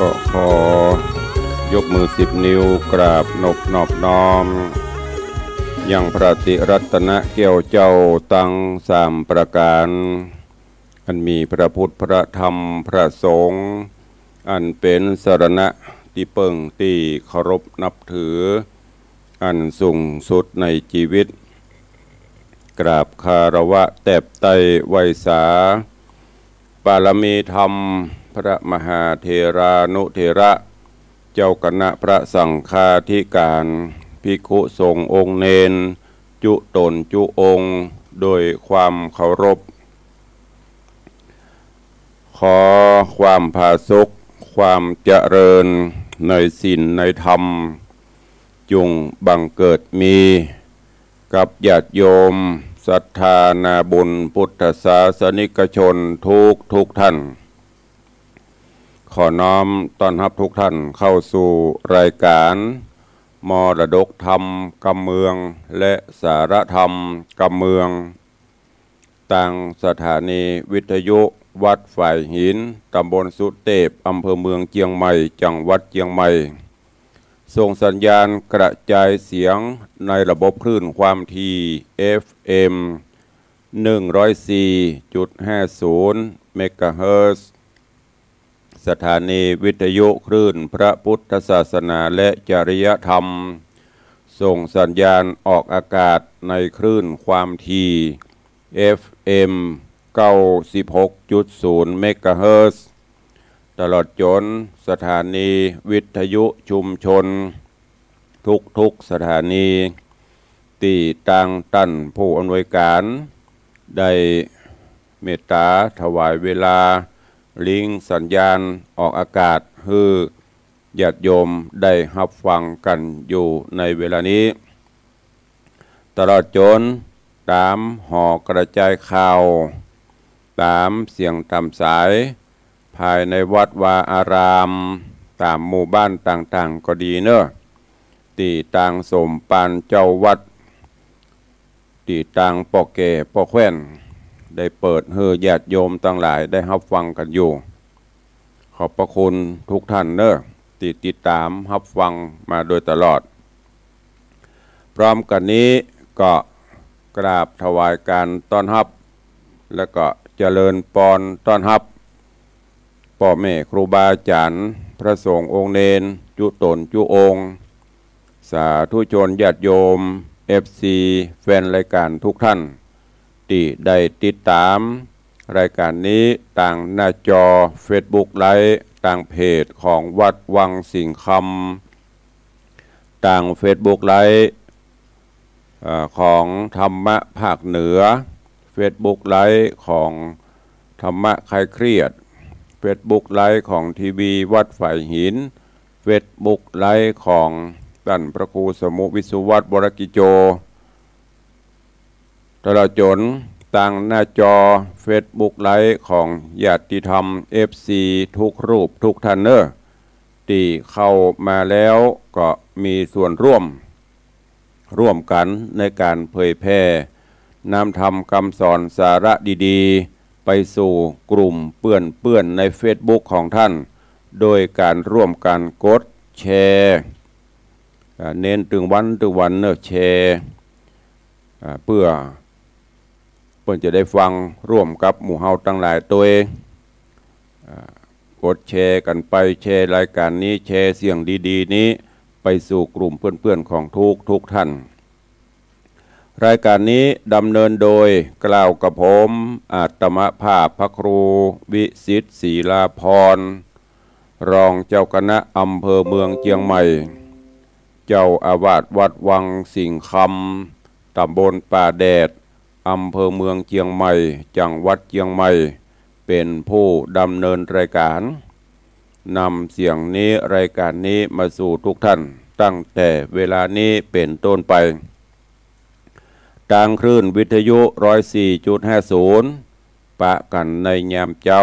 ก็ขอยกมือ10 นิ้วกราบนอบน้อมยังพระติรัตนเกี่ยวเจ้าตั้ง3 ประการอันมีพระพุทธพระธรรมพระสงฆ์อันเป็นสรณะที่เปิ่งที่เคารพนับถืออันสูงสุดในชีวิตกราบคารวะแตบไตไวสาปารมีธรรมพระมหาเถรานุเถระเจ้าคณะพระสังฆาธิการภิกขุสงฆ์องค์เนนจุตนจุองค์โดยความเคารพขอความผาสุกความเจริญในศีลในธรรมจงบังเกิดมีกับญาติโยมศรัทธานาบุญพุทธศาสนิกชนทุกท่านขอน้อมต้อนรับทุกท่านเข้าสู่รายการมรดกธรรมกำเมืองและสารธรรมกำเมืองต่างสถานีวิทยุวัดฝ่ายหินตำบลสุเทพอำเภอเมืองเชียงใหม่จังหวัดเชียงใหม่ส่งสัญญาณกระจายเสียงในระบบคลื่นความถี่ FM 104.50 เมกะเฮิรตซ์สถานีวิทยุคลื่นพระพุทธศาสนาและจริยธรรมส่งสัญญาณออกอากาศในคลื่นความถี่ FM 96.0 เมกะเฮิรตซ์ตลอดจนสถานีวิทยุชุมชนทุกสถานีตีต่างตั้นผู้อำนวยการได้เมตตาถวายเวลาลิงสัญญาณออกอากาศให้ญาติโยมได้รับฟังกันอยู่ในเวลานี้ตลอดจนตามห่อกระจายข่าวตามเสียงตามสายภายในวัดวาอารามตามหมู่บ้านต่างๆก็ดีเนอะตีต่างสมปานเจ้าวัดตีต่างปอแก่ปอแคว้นได้เปิดให้ญาติโยมต่างหลายได้รับฟังกันอยู่ขอบพระคุณทุกท่านเนอะติดตามรับฟังมาโดยตลอดพร้อมกันนี้ก็กราบถวายการต้อนรับและก็เจริญพรต้อนรับพ่อแม่ครูบาอาจารย์พระสงฆ์องค์เนนจุตนจุองค์สาธุชนญาติโยม FC แฟนรายการทุกท่านที่ได้ติดตามรายการนี้ต่างหน้าจอ Facebook ไลฟ์ต่างเพจของวัดวังสิงห์คำต่าง Facebook ไลฟ์ของธรรมะภาคเหนือ Facebook ไลฟ์ของธรรมะคลายเครียด Facebook ไลฟ์ของทีวีวัดฝ่ายหิน Facebook ไลฟ์ของท่านพระครูสมุวิสุวัตรวรกิโจตลอดจนต่างหน้าจอ Facebook ไลฟ์ของญาติธรรม FC ทุกรูปทุกท่านเนอที่เข้ามาแล้วก็มีส่วนร่วมกันในการเผยแพร่นำธรรมคำสอนสาระดีๆไปสู่กลุ่มเพื่อนใน Facebook ของท่านโดยการร่วมกันกดแชร์เน้นถึงวันเนอะแชร์เพื่อจะได้ฟังร่วมกับหมู่เฮาทั้งหลายตัวเองกดแชร์กันไปแชร์รายการนี้แชร์เสียงดีๆนี้ไปสู่กลุ่มเพื่อนๆของทุกท่านรายการนี้ดำเนินโดยกล่าวกับผมอาตมภาพพระครูวิสิทธิ์ศรีลาภรณ์รองเจ้าคณะอำเภอเมืองเชียงใหม่เจ้าอาวาสวัดวังสิงห์คำตำบลป่าแดดอำเภอเมืองเชียงใหม่จังหวัดเชียงใหม่เป็นผู้ดำเนินรายการนำเสียงนี้รายการนี้มาสู่ทุกท่านตั้งแต่เวลานี้เป็นต้นไปทางคลื่นวิทยุ 104.50 ปะกันในยามเจ้า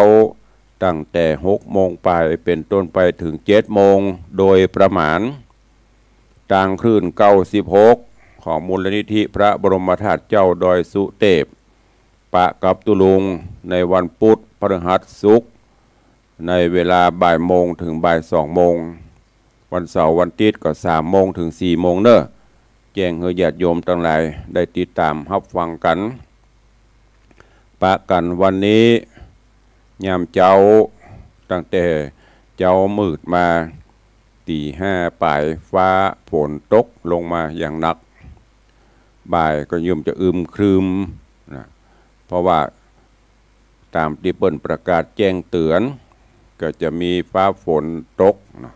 ตั้งแต่ 6 โมงไปเป็นต้นไปถึง 7 โมงโดยประมาณทางคลื่น 96 ของมูลนิธิพระบรมธาตุเจ้าดอยสุเทพปะกับตุลุงในวันพุธพฤหัสศุกร์ ในเวลาบ่ายโมงถึงบ่าย2 โมงวันเสาร์วันอาทิตย์ก็3 โมงถึง4 โมงเนอะแจ้งให้ญาติโยมทั้งหลายได้ติดตามรับฟังกันปะกันวันนี้ยามเจ้าตั้งแต่เจ้ามืดมาตี 5ปลายฟ้าฝนตกลงมาอย่างหนักบ่ายก็ย่อมจะอึมครึมนะเพราะว่าตามที่เปิ้นประกาศแจ้งเตือนก็จะมีฟ้าฝนตกนะ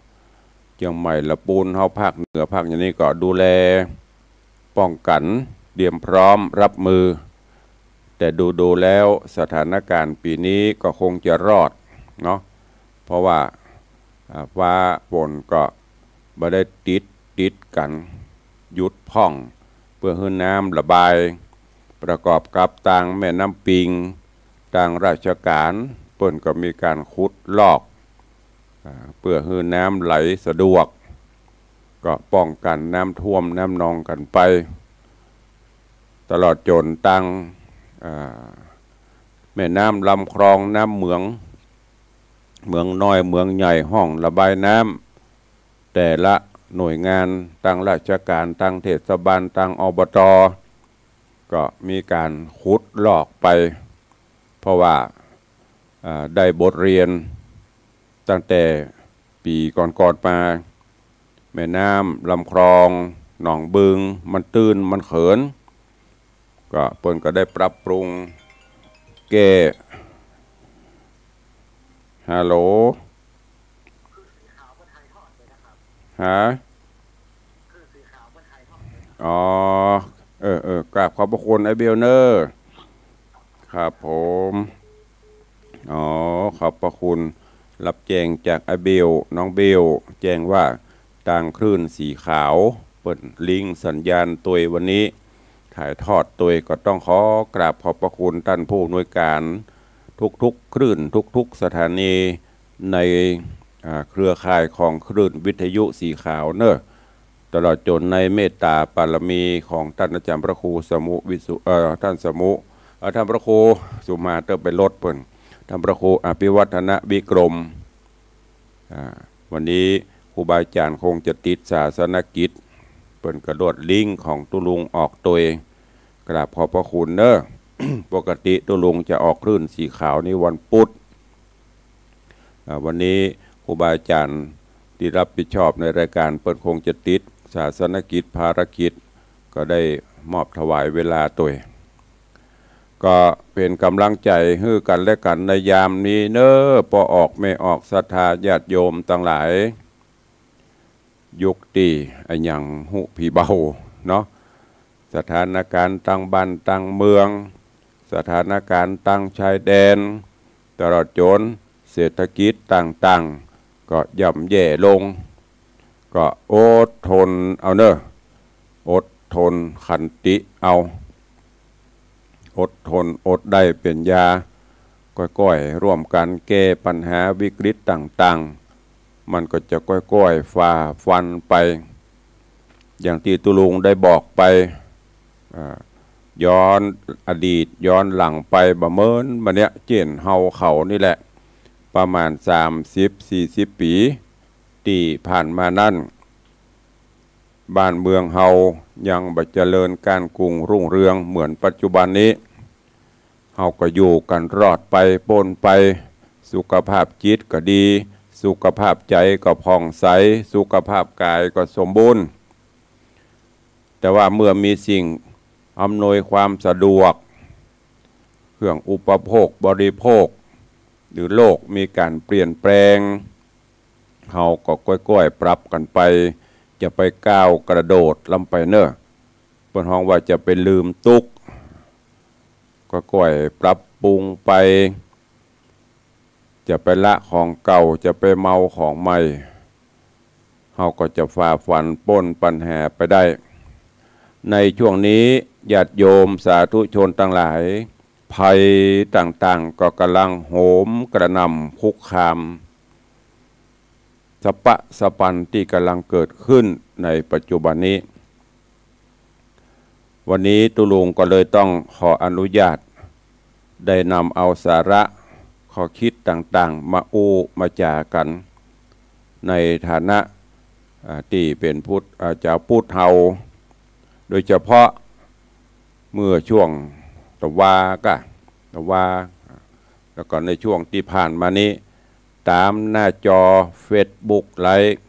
เชียงใหม่ละปูนเฮาภาคเหนือภาคอย่างนี้ก็ดูแลป้องกันเตรียมพร้อมรับมือแต่ดูแล้วสถานการณ์ปีนี้ก็คงจะรอดเนาะเพราะว่าฟ้าฝนก็บ่ได้ติดกันหยุดพ่องเพื่อให้น้ำระบายประกอบกับทางแม่น้ำปิงทางราชการเปิ้นก็มีการขุดลอกเพื่อให้น้ำไหลสะดวกก็ป้องกันน้ำท่วมน้ำนองกันไปตลอดจนตั้งแม่น้ำลำคลองน้ำเมืองน้อยเมืองใหญ่ห้องระบายน้ำแต่ละหน่วยงานตั้งราชการตั้งเทศบาลตั้งอบต.ก็มีการขุดลอกไปเพราะว่าได้บทเรียนตั้งแต่ปีก่อนมาแม่น้ำลำคลองหนองบึงมันตื้นมันเขินก็เพิ่นก็ได้ปรับปรุงแก้ฮัลโหลฮะอ๋อกราบขอบพระคุณไอเบลเนอร์ครับผมอ๋อขอบพระคุณรับแจ้งจากไอเบลน้องเบลแจ้งว่าทางคลื่นสีขาวเปิดลิงก์สัญญาณตัววันนี้ถ่ายทอดตัวก็ต้องขอกราบขอบพระคุณท่านผู้อำนวยการทุกคลื่นทุกสถานีในเครือข่ายของคลื่นวิทยุสีขาวเนอะตลอดจนในเมตตาปารมีของท่านอาจารย์พระครูสมุวิสุท่านสมุท่านพระครูสุมาเตอร์ไปลดเปิ่นท่านพระครูอภิวัฒนวิกรมวันนี้ครูบาอาจารย์คงจะติดศาสนกิจเปิ่นกระโดดลิงก์ของตุลุงออกตัวเองกราบขอบพระคุณเนอะ ปกติตุลุงจะออกคลื่นสีขาวนี่วันพุธวันนี้ครูบาอาจารย์ที่รับผิดชอบในรายการเปิดคงจะติดศาสนกิจภารกิจก็ได้มอบถวายเวลาตัวก็เป็นกำลังใจให้กันและกันในยามนี้เนอะพอออกไม่ออกศรัทธาญาติโยมทั้งหลายยุคตีอันยังหุผีเบาเนาะสถานการณ์ตั้งบ้านตั้งเมืองสถานการณ์ตั้งชายแดนตลอดจนเศรษฐกิจต่างๆก็ย่ำแย่ลงก็อดทนเอาเนอะอดทนขันติเอาอดทนอดได้เป็นยาก้อยๆร่วมกันแก้ปัญหาวิกฤตต่างๆมันก็จะก้อยๆฝ่าฟันไปอย่างที่ตุลุงได้บอกไปย้อนอดีตย้อนหลังไปบะเมินบัดเนี้ยเจียนเฮาเขานี่แหละประมาณ30-40 ปีที่ผ่านมานั่นบ้านเมืองเฮายังบ่เจริญการกรุงรุ่งเรืองเหมือนปัจจุบันนี้เฮาก็อยู่กันรอดไปปนไปสุขภาพจิตก็ดีสุขภาพใจก็ผ่องใสสุขภาพกายก็สมบูรณ์แต่ว่าเมื่อมีสิ่งอำนวยความสะดวกเครื่องอุปโภคบริโภคหรือโลกมีการเปลี่ยนแปลงเฮาก็ก้อยๆปรับกันไปจะไปก้าวกระโดดลำไปเนอะเปิ้นฮ้องว่าจะไปลืมตุกก็ก้อยปรับปรุงไปจะไปละของเก่าจะไปเมาของใหม่เฮาก็จะฝ่าฟันพ้นปัญหาไปได้ในช่วงนี้ญาติโยมสาธุชนทั้งหลายภัยต่างๆก็กำลังโหมกระหน่ำคุกคามสะปะสะปันที่กำลังเกิดขึ้นในปัจจุบันนี้วันนี้ตุลุงก็เลยต้องขออนุญาตได้นำเอาสาระ ข้อคิดต่างๆมามาจากันในฐานะที่เป็นพุทธเจ้าพุทธเฮาโดยเฉพาะเมื่อช่วงตะวาแล้วก็ในช่วงที่ผ่านมานี้ตามหน้าจอเฟซบุ๊กไลฟ์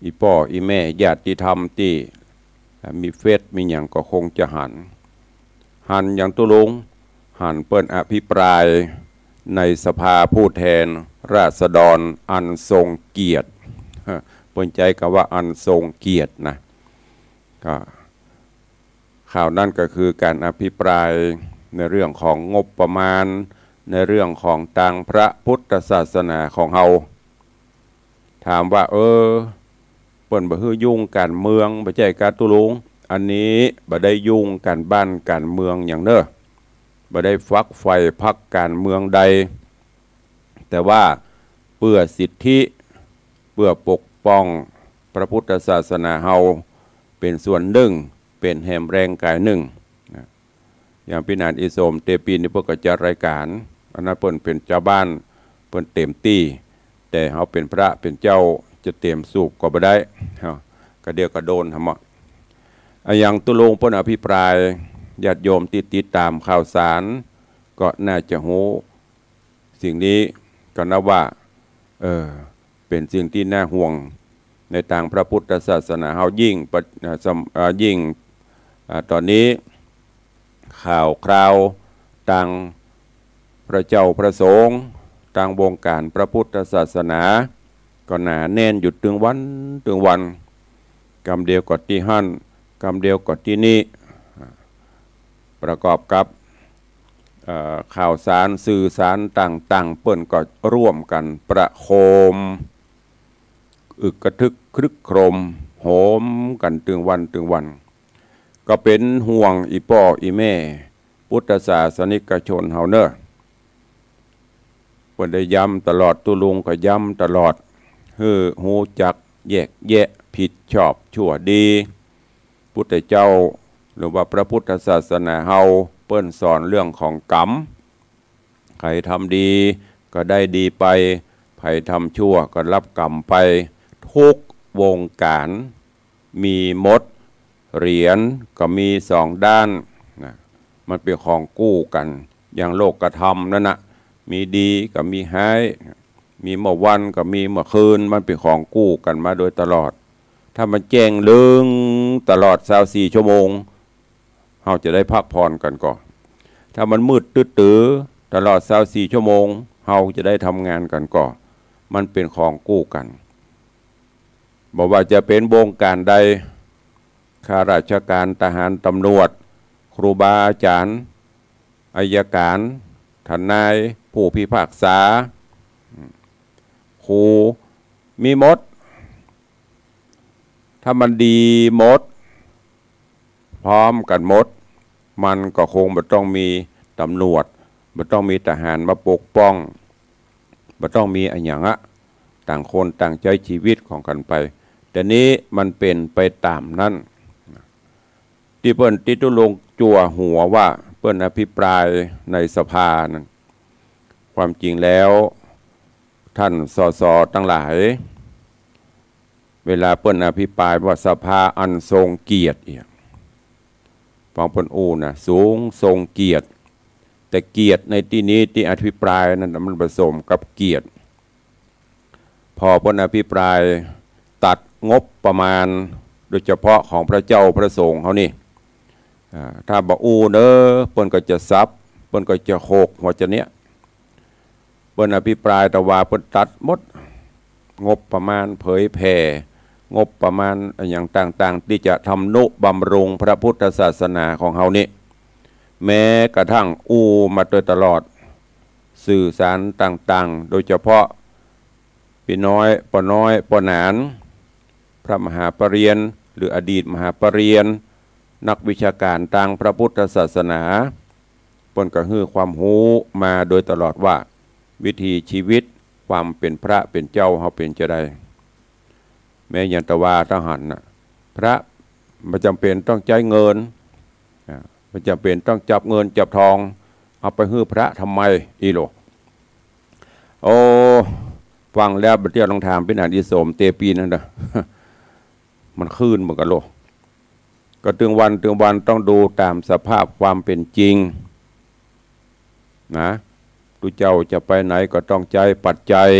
อีพ่ออีแม่ญาติธรรมที่มีเฟซมีอย่างก็คงจะหันอย่างตุลุงหันเปิ้นอภิปรายในสภาผู้แทนราษฎรอันทรงเกียรติเปิ้นใจกับว่าอันทรงเกียรตินะก็ข่าวนั้นก็คือการอภิปรายในเรื่องของงบประมาณในเรื่องของทางพระพุทธศาสนาของเฮาถามว่าเปิ้นบ่ฮื้อยุ่งการเมืองบ่ใช่การตุลุงอันนี้บ่ได้ยุ่งการบ้านการเมืองอย่างเด้อบ่ได้ฟักไฟพักการเมืองใดแต่ว่าเพื่อสิทธิเพื่อปกป้องพระพุทธศาสนาเฮาเป็นส่วนหนึ่งเป็นแห่งแรงกายหนึ่งอย่างพี่นานอิโสมเตปีนี่เพิ่นก็จัดรายการอันนั้นเพิ่นเป็นเจ้าบ้านเพิ่นเต็มที่แต่เฮาเป็นพระเป็นเจ้าจะเต็มสูบก็บ่ได้ก็เดียวก็โดนหั่นหมดอย่างตุลงเพิ่นอภิปรายญาติโยมที่ติดตามข่าวสารก็น่าจะรู้สิ่งนี้ก็นับว่าเป็นสิ่งที่น่าห่วงในทางพระพุทธศาสนาเฮายิ่งตอนนี้ข่าวคราวต่างพระเจ้าพระสงฆ์ต่างวงการพระพุทธศาสนาก็หนาแน่นหยุดถึงวันกำเดียวกดที่หั่นกำเดียวกดที่นี่ประกอบกับข่าวสารสื่อสารต่างๆเปิ้นก็ร่วมกันประโคมอึกกระทึกครึกโครมโหมกันถึงวันก็เป็นห่วงอีพ่ออีแม่พุทธศาสนิกชนเฮาเนอะเพิ่นได้ย้ำตลอดตุลุงก็ย้ำตลอดหูจักแยกแยะผิดชอบชั่วดีพุทธเจ้าหรือว่าพระพุทธศาสนาเฮาเปิ้นสอนเรื่องของกรรมใครทำดีก็ได้ดีไปใครทำชั่วก็รับกรรมไปทุกวงการมีมดเหรียญก็มีสองด้านนะมันเป็นของกู้กันอย่างโลกกระทำนั่นนะมีดีก็มีหายมีเมื่อวันก็มีเมื่อคืนมันเป็นของกู้กันมาโดยตลอดถ้ามันแจ้งลึงตลอด24 ชั่วโมงเฮาจะได้พักผ่อนกันก่อนถ้ามันมืดตื้อตลอด24 ชั่วโมงเฮาจะได้ทำงานกันก่อนมันเป็นของกู้กันบอกว่าจะเป็นวงการใดข้าราชการทหารตำรวจครูบาอาจารย์อัยการทนายผู้พิพากษาครูมีหมดถ้ามันดีหมดพร้อมกันหมดมันก็คงไม่ต้องมีตำรวจไม่ต้องมีทหารมาปกป้องไม่ต้องมีอะไรอย่างต่างคนต่างใช้ชีวิตของกันไปแต่นี้มันเป็นไปตามนั้นที่เปิ้นติตุลงจั่วหัวว่าเปิ้นอภิปรายในสภานั้นความจริงแล้วท่านสสทั้งหลายเวลาเปิ้นอภิปรายว่าสภาอันทรงเกียรติฟังเปิ้นนะสูงทรงเกียรติแต่เกียรติในที่นี้ที่อภิปรายนั้นมันผสมกับเกียรติพอเปิ้นอภิปรายตัดงบประมาณโดยเฉพาะของพระเจ้าพระสงฆ์เขานี่ถ้าบอกเนอะเปิ้นก็จะซับเปิ้นก็จะโขกหัวจะเนี้ยเปิ้นอภิปรายแต่ว่าเปิ้นตัดหมดงบประมาณเผยแผ่งบประมาณอย่างต่างๆที่จะทำนุบำรุงพระพุทธศาสนาของเฮานี่แม้กระทั่งมาโดยตลอดสื่อสารต่างๆโดยเฉพาะพี่น้อยปอน้อยปอหนานพระมหาปรริญญาหรืออดีตมหาปรริญญานักวิชาการทางพระพุทธศาสนาเปิ้นก็ฮื้อความรู้มาโดยตลอดว่าวิถีชีวิตความเป็นพระเป็นเจ้าเฮาเป็นจะได้แม้ยันตวาทหารนะพระไม่จำเป็นต้องใช้เงินไม่จำเป็นต้องจับเงินจับทองเอาไปฮื้อพระทำไมอีโล โอ้ฟังแล้วบัดเดียวลองถามเป็นอานิสงส์เตปีนั่นนะ มันคืนเหมือนกันโลก็ตึงวันต้องดูตามสภาพความเป็นจริงนะทุกเจ้าจะไปไหนก็ต้องใจปัจจัย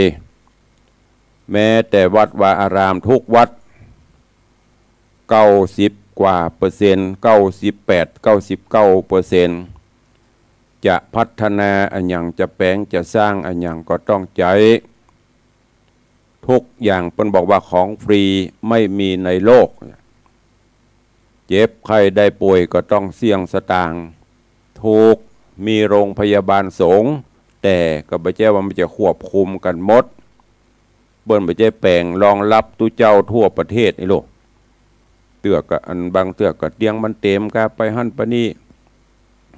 แม้แต่วัดวาอารามทุกวัด90 กว่าเปอร์เซ็นต์98-99%จะพัฒนาอันอย่างจะแปลงจะสร้างอันอย่างก็ต้องใจทุกอย่างเพิ่นบอกว่าของฟรีไม่มีในโลกเจ็บไข้ได้ป่วยก็ต้องเสี่ยงสตางค์ถูกมีโรงพยาบาลสงฆ์แต่ก็ไม่ใช่ว่ามันจะควบคุมกันหมดเบิ้นไม่ใช่แปลงรองรับตุเจ้าทั่วประเทศนี่โลกเตือกกับอันบางเตือกกับเตียงมันเต็มก็ไปหั่นไปนี่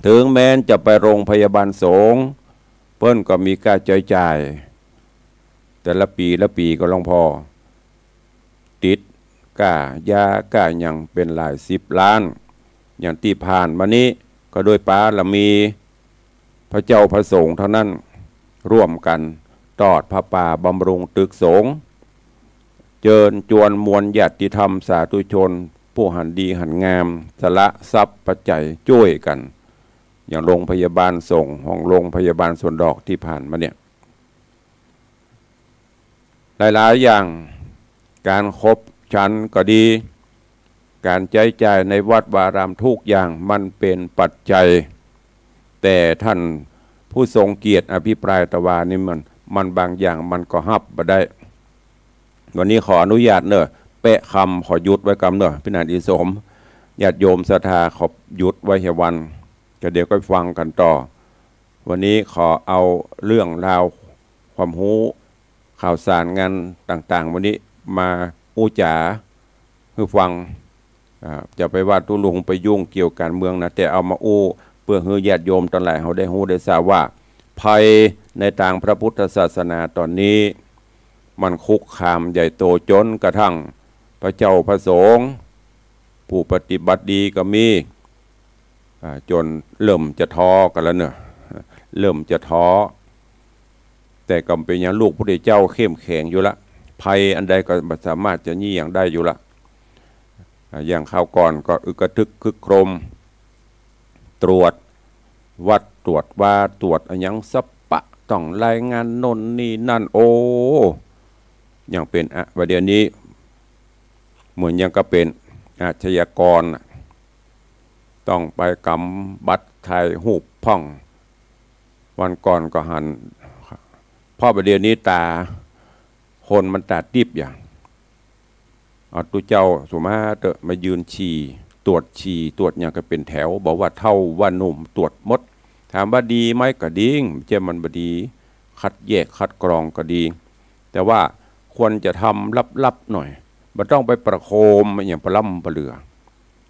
ถึงแม้นจะไปโรงพยาบาลสงฆ์เพิ่นก็มีค่าใช้จ่ายแต่ละปีก็ลองพอติดก้ายาก้าอย่างเป็นหลาย10 ล้านอย่างที่ผ่านมานี้ก็โดยป้าละมีพระเจ้าพระสงฆ์เท่านั้นร่วมกันตอดพระป่าบำรุงตึกสงฆ์เจิญจวนมวลญาติธรรมสาธุชนผู้หันดีหันงามสละทรัพย์ปัจจัยช่วยกันอย่างโรงพยาบาลส่งห้องโรงพยาบาลสวนดอกที่ผ่านมาเนี่ยหลายๆอย่างการคบฉันก็ดีการใช้จ่ายในวัดวารามทุกอย่างมันเป็นปัจจัยแต่ท่านผู้ทรงเกียรติอภิปรายตะวานี่มันบางอย่างมันก็ฮับบ่ได้วันนี้ขออนุญาตเนอะเปะคำขอยุดไว้กำเนอะพี่นาดีสมญาติโยมศรัทธาขอยุดไว้เฮวันก็เดี๋ยวก็ฟังกันต่อวันนี้ขอเอาเรื่องราวความรู้ข่าวสารงานต่างๆวันนี้มาอู้จ๋าคือฟังจะไปว่าตุลุงไปยุ่งเกี่ยวการเมืองนะแต่เอามาอู้เพื่อให้ญาติโยมตอนหลายเขาได้รู้ได้ทราบว่าภัยในทางพระพุทธศาสนาตอนนี้มันคุกคามใหญ่โตจนกระทั่งพระเจ้าพระสงฆ์ผู้ปฏิบัติดีก็มีจนเริ่มจะท้อกันแล้วเนอะเริ่มจะท้อแต่ก็เป็นอย่างลูกพระพุทธเจ้าเข้มแข็งอยู่ละภัยอันใดก็สามารถจะยี่อย่างได้อยู่ละอย่างข้าวก่อนก็อึกระทึกคึกโครมตรวจวัดตรวจว่าตรวจอันยังสปะต้องรายงานนนนี่นั่นโอ้ยังเป็นประเดี๋ยวนี้เหมือนยังก็เป็นอาชญากรต้องไปกำบัตรไทยหูบพ่องวันก่อนก็หันพ่อประเดี๋ยวนี้ตาคนมันตาดิบอย่างเอาตุเจ้าสุมาเตอะมายืนฉี่ตรวจฉี่ตรวจอย่างก็เป็นแถวบอกว่าเท่าว่าหนุ่มตรวจมดถามว่าดีไหมก็ดีเจ้ามันบดีคัดแยกคัดกรองก็ดีแต่ว่าควรจะทำลับๆหน่อยมันต้องไปประโคมอย่างประล่ำประเหลือ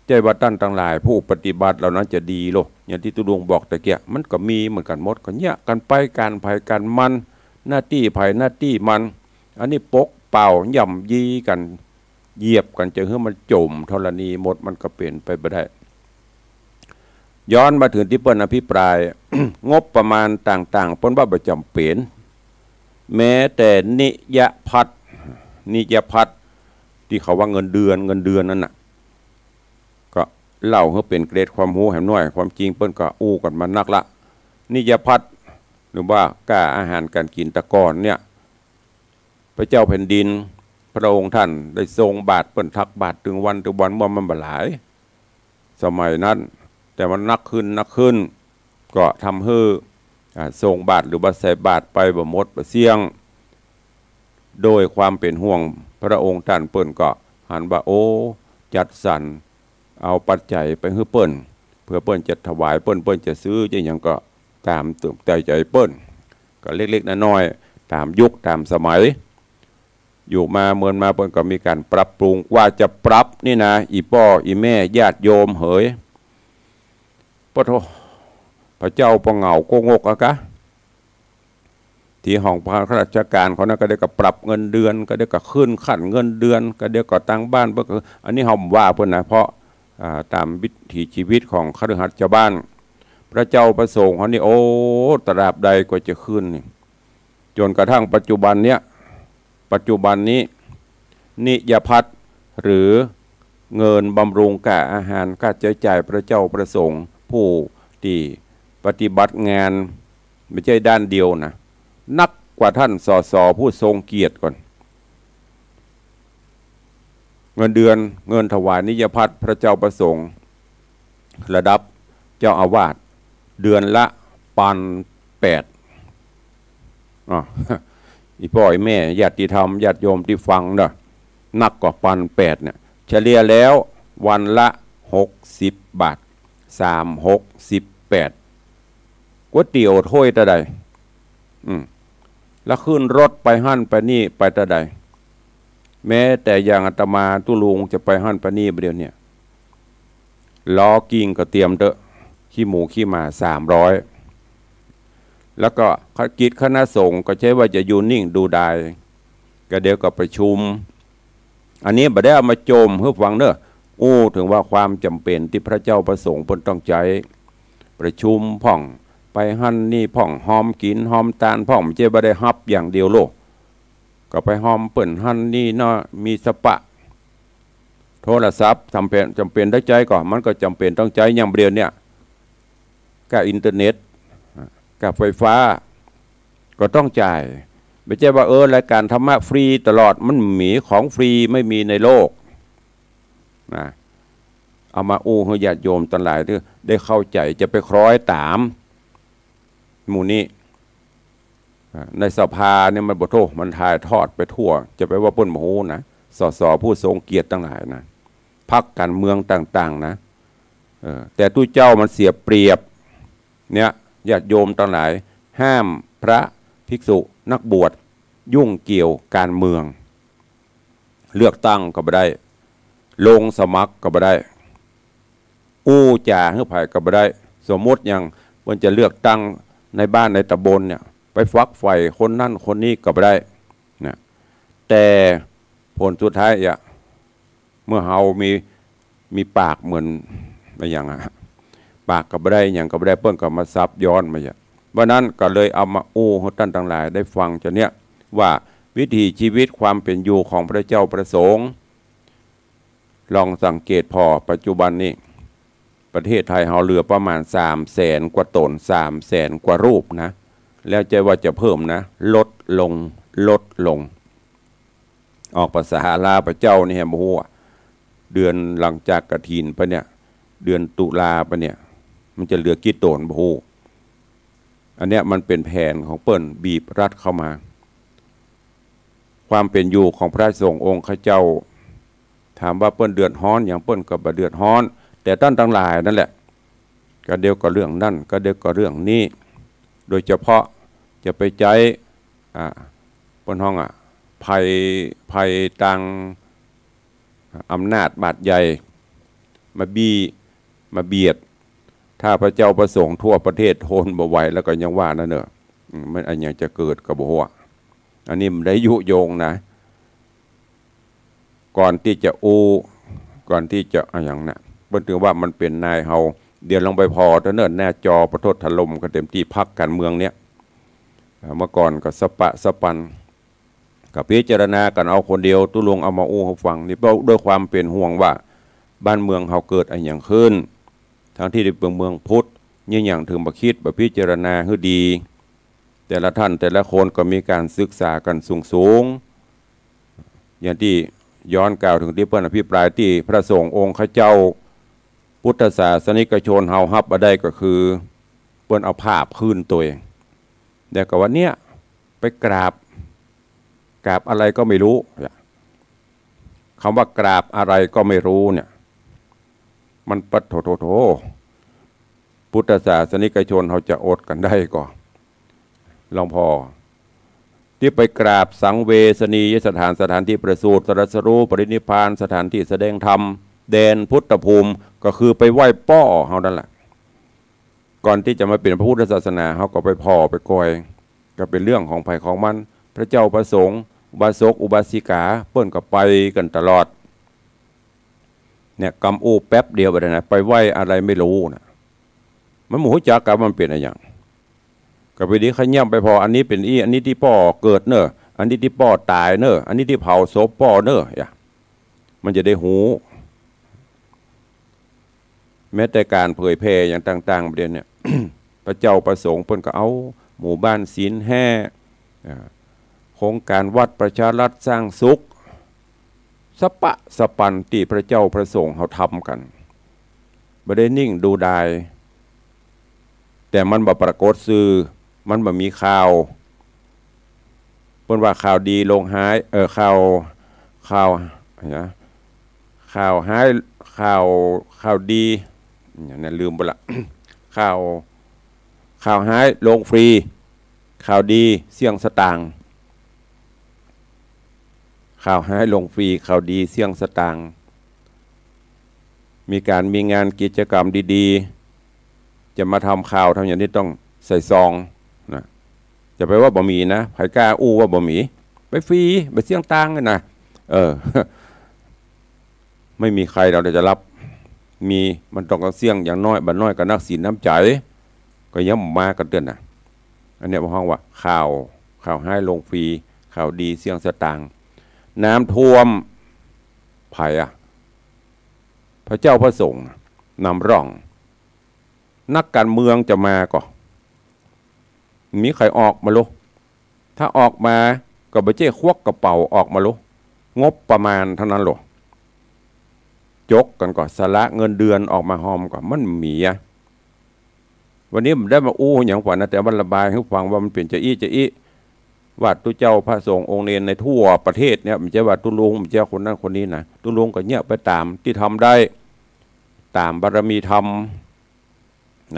ใจว่าตั้นต่างหลายผู้ปฏิบัติเหล่านั้นจะดีโลอย่างที่ตุลวงบอกตะเกียมันก็มีเหมือนกันหมดก็เนี่ยกันไปการภัยกันมันหน้าที่ภัยหน้าที่มันอันนี้ปกเป่าย่ำยีกันเหยียบกันจะให้มันจมธรณีหมดมันก็เป็นไปไม่ได้ย้อนมาถึงที่เปิ้นอภิปราย งบประมาณต่างๆเปิ้นว่าประจำเป็นแม้แต่นิยพัฒน์ที่เขาว่าเงินเดือนนั่นน่ะก็เล่าให้เป็นเกรดความรู้แหมน้อยความจริงเปิ้นก็อู้กันมานักละนิยพัฒน์หรือว่าก้าอาหารการกินตะกอนเนี่ยพระเจ้าแผ่นดินพระองค์ท่านได้ทรงบาทเปิ้นทักบาทถึงวันว่ามันบ่หลายสมัยนั้นแต่มันนักขึ้นก็ทำให้ทรงบาทหรือว่าใส่บาทไปบ่หมดบ่เสี่ยงโดยความเป็นห่วงพระองค์ท่านเปิ้นก็หันว่าโอ้จัดสรรเอาปัจจัยไปให้เปิ้นเพื่อเปิ้นจะถวายเปิ้นจะซื้อจะอย่างก็ตามใจเปิ้นก็เล็กๆน้อยๆตามยุคตามสมัยอยู่มาเมื่อมาเปิ้นก็มีการปรับปรุงว่าจะปรับนี่นะอีพ่ออีแม่ญาติโยมเหยปะโทพระเจ้าปะเหงาโกงกอะกะที่ห้องข้าราชการเขานั้นก็ได้ก็ปรับเงินเดือนก็ได้ก็ขึ้นขั้นเงินเดือนก็ได้ก็ตั้งบ้านเพิ่นอันนี้เฮาว่าเพิ่นนะเพราะตามวิถีชีวิตของคฤหัสถ์ชาวบ้านพระเจ้าประสงค์เขานี่โอ้ตราบใดก็จะขึ้นนี่ จนกระทั่งปัจจุบันนี้นิยพัฒน์หรือเงินบำรุงค่าอาหารค่าใช้จ่ายพระเจ้าประสงค์ผู้ที่ปฏิบัติงานไม่ใช่ด้านเดียวนะนักกว่าท่านสสผู้ทรงเกียรติก่อนเงินเดือนเงินถวายนิยพัฒน์พระเจ้าประสงค์ระดับเจ้าอาวาสเดือนละ1,800อีพ่อไอแม่ญาติธรรมญาติโยมที่ฟังเนาะนักกว่า1,800เนี่ยเฉลี่ยแล้ววันละ60 บาท368ก๋วยเตี๋ยวถ้วยตะใดแล้วขึ้นรถไปหั่นไปนี่ไปตะใดแม้แต่อย่างอาตมาตุลุงจะไปหั่นไปนี่เดียวเนี่ยล้อกิ้งก็เตรียมเด้อขี้หมูขี้หมา300แล้วก็กิจคณะสงฆ์ก็ใช้ว่าจะอยู่นิ่งดูได้ก็เดี๋ยวก็ประชุมอันนี้บ่ได้เอามาโจมเพื่อฟังเนอะถึงว่าความจำเป็นที่พระเจ้าประสงค์เพิ่นต้องใจประชุมพ่องไปหั่นนี่พ่องหอมกินหอมตาลพ่องไม่ใช่บ่ได้ฮับอย่างเดียวโลกก็ไปหอมเปิ่นหั่นนี่เนาะมีสปะโทรศัพท์จำเป็นได้ใจก่อนมันก็จำเป็นต้องใจอย่างเดียวเนี่ยกับอินเทอร์เน็ตกับไฟฟ้าก็ต้องจ่ายไม่ใช่ว่ารายการธรรมะฟรีตลอดมันมีของฟรีไม่มีในโลกนะเอามาให้ญาติโยมทั้งหลายได้เข้าใจจะไปคล้อยตามหมู่นี้ในสภาเนี่ยมันบ่โทษมันถ่ายทอดไปทั่วจะไปว่าป้นหมูนะสสผู้ทรงเกียรติทั้งหลายนะพรรคการเมืองต่างๆนะแต่ตู้เจ้ามันเสียเปรียบเนี่ยญาติโยมทั้งหลายห้ามพระภิกษุนักบวชยุ่งเกี่ยวการเมืองเลือกตั้งก็ไม่ได้ลงสมัครก็ไม่ได้จ่าให้ไผ่ก็ไม่ได้สมมติอย่างมันจะเลือกตั้งในบ้านในตำบลเนี่ยไปฟักไฟคนนั่นคนนี้ก็ไม่ได้นะแต่ผลสุดท้ายเมื่อเฮามีปากเหมือนอะไรอย่างปากก็ไม่ได้อย่างก็ไม่ได้เปิ้นก็มาซับย้อนมาอย่างวันนั้นก็เลยเอามาให้ท่านทั้งหลายได้ฟังจะเนี้ยว่าวิถีชีวิตความเป็นอยู่ของพระเจ้าประสงค์ลองสังเกตพอปัจจุบันนี้ประเทศไทยเราเหลือประมาณ300,000 กว่าตน300,000 กว่ารูปนะแล้วใจว่าจะเพิ่มนะลดลงออกภาษาลาพระเจ้านี่แหมโหเดือนหลังจากกฐินไปเนี่ยเดือนตุลาไปเนี่ยมันจะเหลือกี่ตนโหอันเนี้ยมันเป็นแผนของเปิ้นบีบรัดเข้ามาความเป็นอยู่ของพระสงฆ์องค์ข้าเจ้าถามว่าเปิ้นเดือดร้อนอย่างเปิ้นก็บ่เดือดร้อนแต่ท่านทั้งหลายนั่นแหละก็เดียวก็เรื่องนั่นก็เดียวก็เรื่องนี้โดยเฉพาะจะไปใจบนห้องภัยตังอำนาจบาดใหญ่มาเบียดถ้าพระเจ้าประสงค์ทั่วประเทศทนบ่ไหวแล้วก็ยังว่านั่นเนอะมันอันยังจะเกิดกับบ่ว่าอันนี้มันได้ยุโยงนะก่อนที่จะอย่างนั้นเพิ่นถือว่ามันเป็นนายเฮาเดี๋ยวลงไปพอเนิ่นหน้าจอประทศถล่มก็เต็มที่พักการเมืองเนี้ยเมื่อก่อนก็สปะสปันกับพิจารณากันเอาคนเดียวตุลงเอามาให้ฟังนี่เพราะด้วยความเป็นห่วงว่าบ้านเมืองเฮาเกิดอะไรอย่างขึ้นทั้งที่เป็นเมืองพุทธยิ่งอย่างถึงบักคิดบักพิจารณาให้ดีแต่ละท่านแต่ละคนก็มีการศึกษากันสูงอย่างที่ย้อนกล่าวถึงที่เพิ่นอภิปรายที่พระสงฆ์องค์ข้าเจ้าพุทธศาสนิกชนเฮาฮับมาได้ก็คือเปิ้นเอาภาพขึ้นตัวเองแต่ก็วันเนี้ยไปกราบอะไรก็ไม่รู้คำว่ากราบอะไรก็ไม่รู้เนี่ยมันปัดโถพุทธศาสนิกชนเขาจะอดกันได้ก็ลองพอที่ไปกราบสังเวชนียสถานที่ประสูติตรัสรู้ปรินิพพานสถานที่แสดงธรรมแดนพุทธภูมิก็คือไปไหว้ป้อเขานั่นแหละก่อนที่จะมาเป็นพระพุทธศาสนาเขาก็ไปพ่อไปกอยก็เป็นเรื่องของภัยของมันพระเจ้าประสงค์อุบาสกอุบาสิกาเปิ้นก็ไปกันตลอดเนี่ยกำแป๊บเดียวไปนะไปไหว้อะไรไม่รู้นะมันหมูจักกับมันเป็นอะไรอย่าง กับไปดีขย่ำไปพออันนี้เป็นอันนี้ที่พ่อเกิดเนอะอันนี้ที่พ่อตายเนอะอันนี้ที่เผาศพพ่อเนอะอย่ามันจะได้หูแม้แต่การเผยแพร่อย่างต่างๆประเด็นเนี่ย พระเจ้าประสงค์เพิ่นก็เอาหมู่บ้านศีลแห่โครงการวัดประชารัฐสร้างสุขสปะสปันที่พระเจ้าประสงค์เขาทำกันบ่ได้นิ่งดูดายแต่มันบ่ปรากฏสื่อมันบ่มีข่าวเพิ่นว่าข่าวดีลงหายข่าวหายข่าวดีอย่างนั้นลืมไปละ ข่าวหายลงฟรีข่าวดีเสี่ยงสตางค์ข่าวหายลงฟรีข่าวดีเสี่ยงสตางค์มีงานกิจกรรมดีๆจะมาทำข่าวทำอย่างนี้ต้องใส่ซองนะจะไปว่าบ่มีนะใครกล้าอู้ว่าบ่มีไปฟรีไปเสี่ยงตังค์นะไม่มีใครเราจะรับมันต้องเสี่ยงอย่างน้อยบัดน้อยก็นักศีลน้ำใจก็ย้ำมากันเตือนนะอันนี้บอกว่าข่าวให้ลงฟรีข่าวดีเสี่ยงสตางค์น้ำท่วมไผ่พระเจ้าพระสงฆ์นำร่องนักการเมืองจะมาก็มีใครออกมาลุถ้าออกมาก็ไปเจ๊ควักกระเป๋าออกมาลุงบประมาณเท่านั้นหรอจกกันก่อนสละเงินเดือนออกมาหอมก่อนมันมีวันนี้ผมได้มาอู้อย่างฝันนะแต่วันระบายให้ฟังว่ามันเปลี่ยนจะอี้ว่าตุเจ้าพระสงฆ์องค์เนรในทั่วประเทศเนี่ยมันจะว่าตุลุงมันจะคนนั้นคนนี้นะตุลุงก็เนี้ยไปตามที่ทำได้ตามบารมีธรรม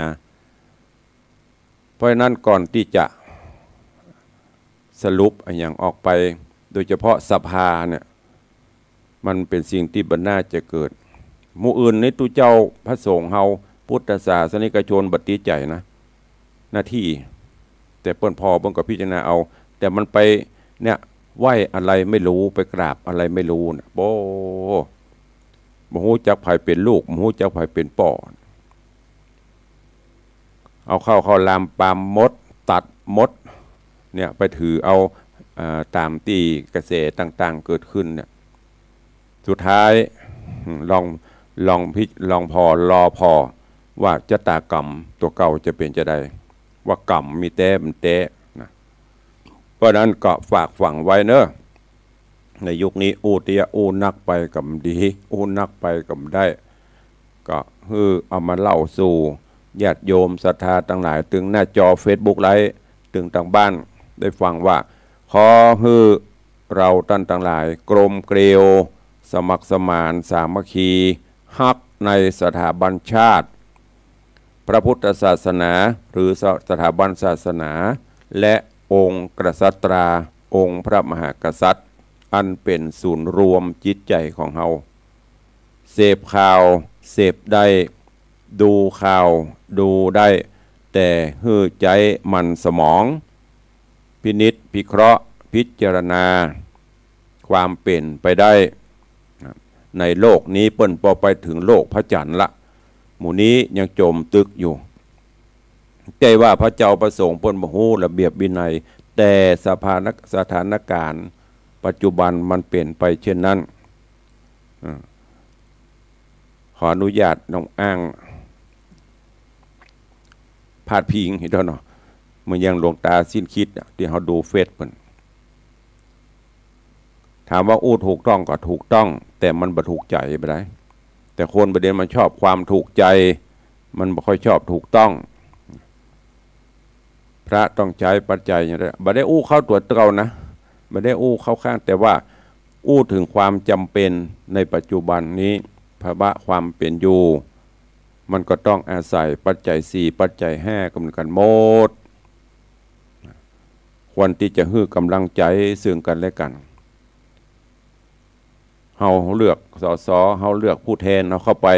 นะเพราะฉะนั้นก่อนที่จะสรุปอย่างออกไปโดยเฉพาะสภาเนี่ยมันเป็นสิ่งที่บรรณาจะเกิดหมู่อื่นในตุเจ้าพระสงฆ์เฮาพุทธศาสนิกชนบัดนี้ใจนะหน้าที่แต่เปิ้นพอเปิ้นก็พิจารณาเอาแต่มันไปเนี่ยไหวอะไรไม่รู้ไปกราบอะไรไม่รู้นะโบ่ฮู้จักไผเป็นลูกบ่ฮู้จักไผเป็นป่อเอาเข้าลามปามมดตัดมดเนี่ยไปถือเอาตามที่กระแสต่างๆเกิดขึ้นเนี่ยสุดท้ายลองพอว่าจะตากรรมตัวเก่าจะเป็นจะได้ว่ากรรมมีแต่มันแต่นะเพราะนั้นก็ฝากฝังไว้เนอะในยุคนี้อู้นักไปกับดีอู้นักไปกับได้ก็เอามาเล่าสู่ญาติโยมศรัทธาต่างหลายถึงหน้าจอ Facebook ไลฟ์ถึงต่างบ้านได้ฟังว่าขอเราท่านต่างหลายกลมเกลียวสมัครสมานสามัคคีฮักในสถาบันชาติพระพุทธศาสนาหรือสถาบันศาสนาและองค์กษัตราองค์พระมหากษัตริย์อันเป็นศูนย์รวมจิตใจของเฮาเสพข่าวเสพได้ดูข่าวดูได้แต่ใจมันสมองพินิจพิเคราะห์พิจารณาความเป็นไปได้ในโลกนี้เปิ้นพอไปถึงโลกพระจันทร์ละหมู่นี้ยังจมตึกอยู่ใจว่าพระเจ้าประสงค์เปิ้นบ่ฮู้ระเบียบวินัยแต่สถานการณ์ปัจจุบันมันเปลี่ยนไปเช่นนั้นขออนุญาตน้องอ้างพาดพิงให้ด้วยเนาะเหมือนอย่างหลวงตาสิ้นคิดที่เขาดูเฟซเพิ่นถามว่าอู้ถูกต้องก็ถูกต้องแต่มันบ่ถูกใจไปได้แต่คนประเด็นมันชอบความถูกใจมันบ่ค่อยชอบถูกต้องพระต้องใช้ปัจจัยอย่างไรบ่ได้อู้เข้าตัวเก่านะบ่ได้อู้เข้าข้างแต่ว่าอู้ถึงความจำเป็นในปัจจุบันนี้ภาวะความเป็นอยู่มันก็ต้องอาศัยปัจจัย4ปัจจัย5กำลังกันหมดควรที่จะให้กำลังใจซึ่งกันและกันเฮาเลือกสสเฮาเลือกผู้แทนเฮาเข้าไป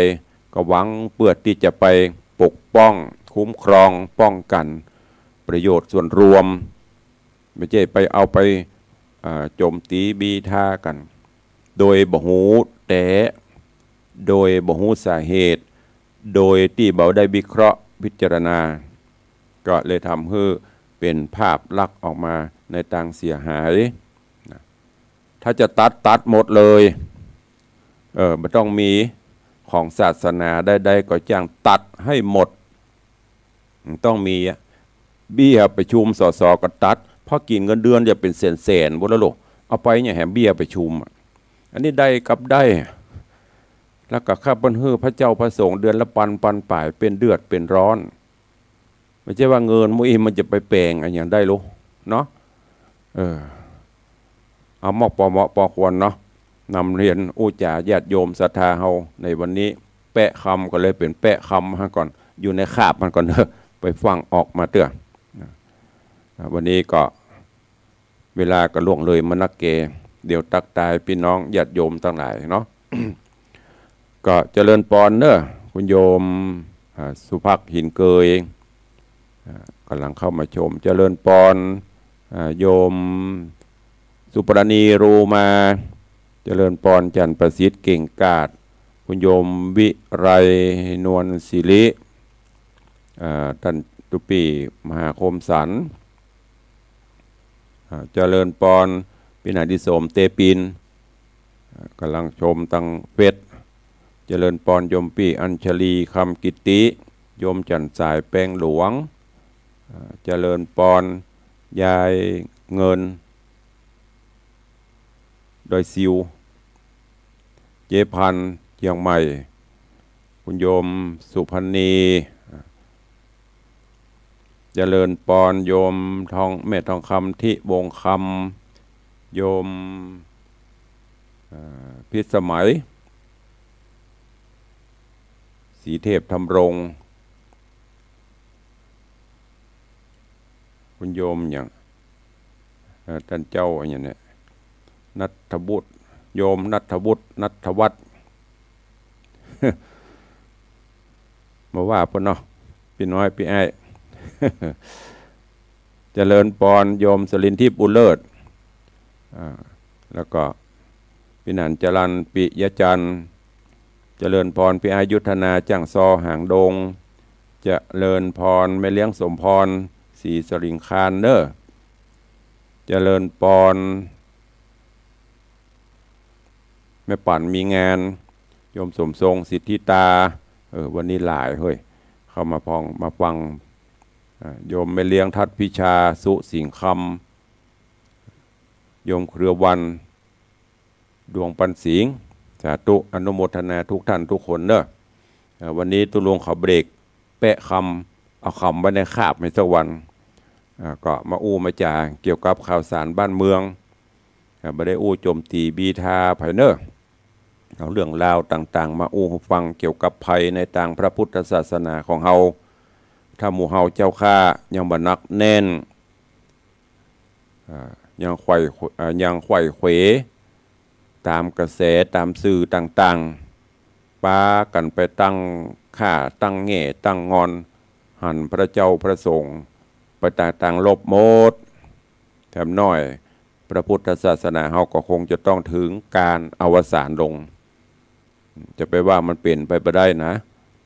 ก็หวังเพื่อที่จะไปปกป้องคุ้มครองป้องกันประโยชน์ส่วนรวมไม่ใช่ไปเอาไปโจมตีบีทากันโดยบ่ฮู้แต่โดยบ่ฮู้สาเหตุโดยที่บ่ได้วิเคราะห์พิจารณาก็เลยทำให้ เป็นภาพลักษณ์ออกมาในทางเสียหายถ้าจะตัดหมดเลยไม่ต้องมีของศาสนาได้ก็จ้างตัดให้หมดต้องมีเบี้ยประชุมสสก็ตัดเพราะกินเงินเดือนจะเป็นแสนบุรโลกเอาไปเนี่ยแหมเบี้ยประชุมอันนี้ได้กับได้แล้วก็ข้าพันหื้อพระเจ้าพระสงฆ์เดือนละปันป่ายเป็นเดือดเป็นร้อนไม่ใช่ว่าเงินมุ้ยมันจะไปแปลงอะไรอย่างได้รู้เนาะเอาหมอกปอเหมาะปอควรเนาะนำเรียนอุจาญาติโยมศรัทธาเฮาในวันนี้แปะคำก็เลยเป็นแปะคำมาก่อนอยู่ในคาบมันก่อนเถอะไปฟังออกมาเถอะวันนี้ก็เวลาก็ล่วงเลยมานักเกเดี๋ยวตักตายพี่น้องญาติโยมทั้งหลายเนาะ ก็เจริญปอนเนอะคุณโยมสุภักหินเกยกำลังเข้ามาชมเจริญปอนโยมสุปรณีรูมาเจริญปอนจันทร์ประสิทธิ์เก่งกาจคุณโยมวิไรนวลศิริท่านตุปีมหาคมสันเจริญปอนปิณาดิโสมเตปินกำลังชมตังเพชรเจริญปอนโยมปีอัญชลีคำกิติโยมจันทร์สายแป้งหลวงเจริญปอนยายเงินโดยซิวเจพันเชียงใหม่คุณโยมสุพรรณีเจริญปอนโยมทองแม่ทองคำที่วงคำโยมพิสมัยสีเทพธรรมรงคุณโยมอย่างท่านเจ้าอย่างเนี้ยนัทบุตรโยมนัทบุตรนัทวัฒน์ มาว่าพอเนาะพี่น้อยพี่ไอ้ เจริญปอนโยมสลินทิพย์บุญเลิศแล้วก็พี่นันจรันปิยจันทร์เจริญพรพี่อายุธนาจ้างซอหางดงเจริญพรแม่เลี้ยงสมพรสีสริงคานเนอเจริญพรแม่ปั่นมีงานโยมสมทรงสิทธิตาวันนี้หลายเฮ้ยเข้ามาพองมาฟังโยมแม่เลี้ยงทัดพิชาสุสิงคำโยมเครือวันดวงปันสิงสาธุอนุโมทนาทุกท่านทุกคนเนอะวันนี้ตุลงเขาเบรกแปะคำเอาคำไว้ในคาบในสักวันก็มาอู้มาจ่าเกี่ยวกับข่าวสารบ้านเมืองไม่ได้อู้โจมตีบีทาไผ่เนอเอาเรื่องราวต่างๆมาอู้ฟังเกี่ยวกับภัยในทางพระพุทธศาสนาของเฮาถ้าหมู่เฮาเจ้าข้ายังบันักแน่นยังไขว่เขวตามกระแสตามสื่อต่างๆป้ากันไปตั้งข่าตั้งแง่ตั้งงอนหันพระเจ้าพระสงฆ์ไปต่างๆลบโมดแถมน้อยพระพุทธศาสนาเฮาก็คงจะต้องถึงการอวสานลงจะไปว่ามันเปลี่ยนไปไม่ได้นะ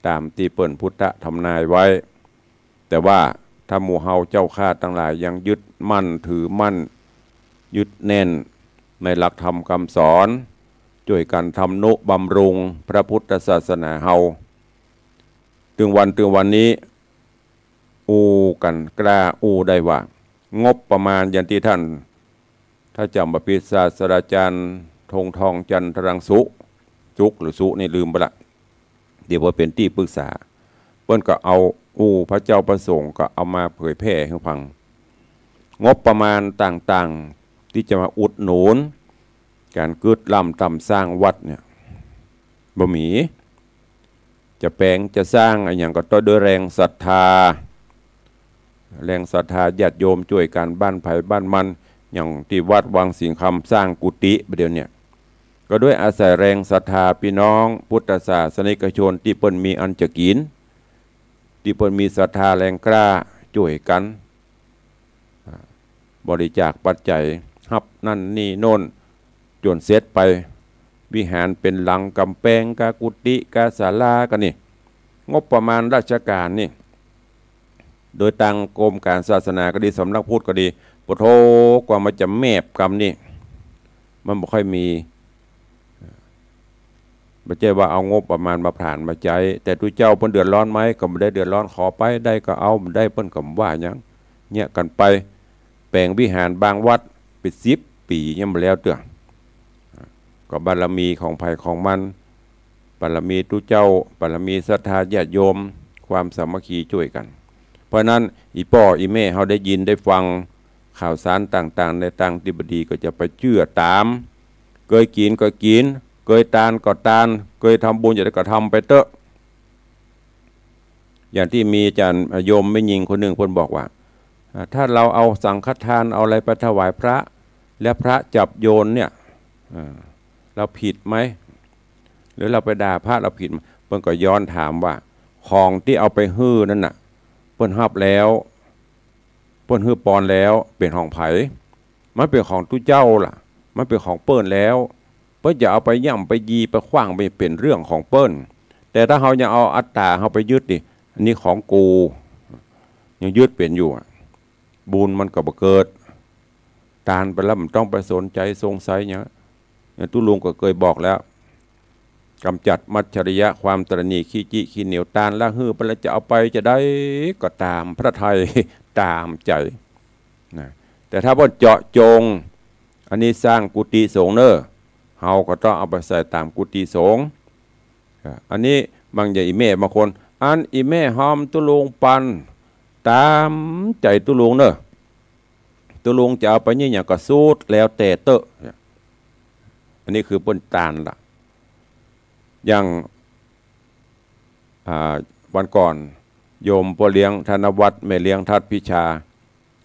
ตามที่เปิ้นพุทธทำนายไว้แต่ว่าถ้าหมู่เฮาเจ้าข้าทั้งหลายยังยึดมั่นถือมั่นยึดแน่นในหลักธรรมคำสอนช่วยกันทำนุบำรุงพระพุทธศาสนาเฮาถึงวันนี้อูกันกล้าอูได้ว่างบประมาณยันที่ท่านถ้าจำประพิศาสตราจารย์ธงทองจันทรังสุจุกหรือสุนี่ลืมไปละเดี๋ยวว่าเป็นที่ปรึกษาเปิ้นก็เอาพระเจ้าประสงค์ก็เอามาเผยแพร่ให้ฟังงบประมาณต่างๆที่จะมาอุดหนุนการกึดล่ำต่ำสร้างวัดเนี่ยบ่มีจะแปลงจะสร้างอะไรอย่างก็ต้องด้วยแรงศรัทธาญาติโยมช่วยกันบ้านไผ่บ้านมันอย่างที่วัดวังสิงคำสร้างกุฏิเดี๋ยวเนี่ยก็ด้วยอาศัยแรงศรัทธาพี่น้องพุทธศาสนิกชนที่เปิ้นมีอันจะกินที่เปิ้นมีศรัทธาแรงกล้าช่วยกันบริจาคปัจจัยฮับนั่นนี่โน่นจนเสร็จไปวิหารเป็นหลังกำแพงกากุฏิกาศาลากันนี่งบประมาณราชการนี่ โดยทางกรมการศาสนาก็ดีสำนักพุทธก็ดีปะโทกว่ามันจะแมบกรรมนี่มันไม่ค่อยมีไม่ใช่ว่าเอางบประมาณมาผ่านมาใจแต่ทุกเจ้าเพิ่นเดือดร้อนไหมก็ไม่ได้เดือดร้อนขอไปได้ก็เอาได้เพิ่นก็ว่าอย่างเนี่ยกันไปแปลงวิหารบางวัดเป็น10 ปียังไม่แล้วเตื้อก็บารมีของภัยของมันบารมีทุกเจ้าบารมีศรัทธาญาติโยมความสามัคคีช่วยกันเพราะนั้นอีป่ออีแม่เขาได้ยินได้ฟังข่าวสารต่างๆในต่างทิบดีก็จะไปเชื่อตามเคยกินก็กินเคยทานก็ทานเคยทำบุญอย่างไรก็ทำไปเถอะอย่างที่มีอาจารย์โยมไม่ยิงคนหนึ่งคนบอกว่าถ้าเราเอาสังฆทานเอาอะไรไปถวายพระและพระจับโยนเนี่ยเราผิดไหมหรือเราไปด่าพระเราผิดเพิ่นก็ย้อนถามว่าของที่เอาไปฮื้อนั่นน่ะเพิ่นฮับแล้วเพิ่นฮื้อปอนแล้วเป็นของไผ่มันเป็นของทุเจ้าล่ะมันเป็นของเปิ้นแล้วเปิ้นอย่าเอาไปย่ำไปยีไปขว้างไปเป็นเรื่องของเปิ้นแต่ถ้าเขายังเอาอัตตาเขาไปยึดดิอันนี้ของกูยังยึดเป็นอยู่บุญมันก็บ่เกิดทานไปแล้วมันต้องไปสนใจสงสัยอย่างตุลุงก็เคยบอกแล้วกำจัดมัจฉริยะความตระหนี่ขี้จิขี้เหนียวตานละฮือไปแล้วจะเอาไปจะได้ก็ตามพระทัยตามใจนะแต่ถ้าว่าเจาะจงอันนี้สร้างกุฏิสงฆ์เนอะเฮาก็ต้องเอาไปใส่ตามกุฏิสงฆ์อันนี้บางอย่างอีแม่บางคนอันอีแม่หอมตุลุงปันตามใจตุลุงเนอะตุลุงจะเอาไปนี่อย่างก็สูดแล้วแต่เตอะอันนี้คือป้นตานล่ะอย่างวันก่อนโยมพ่อเลี้ยงธนวัฒน์แม่เลี้ยงทัดพิชา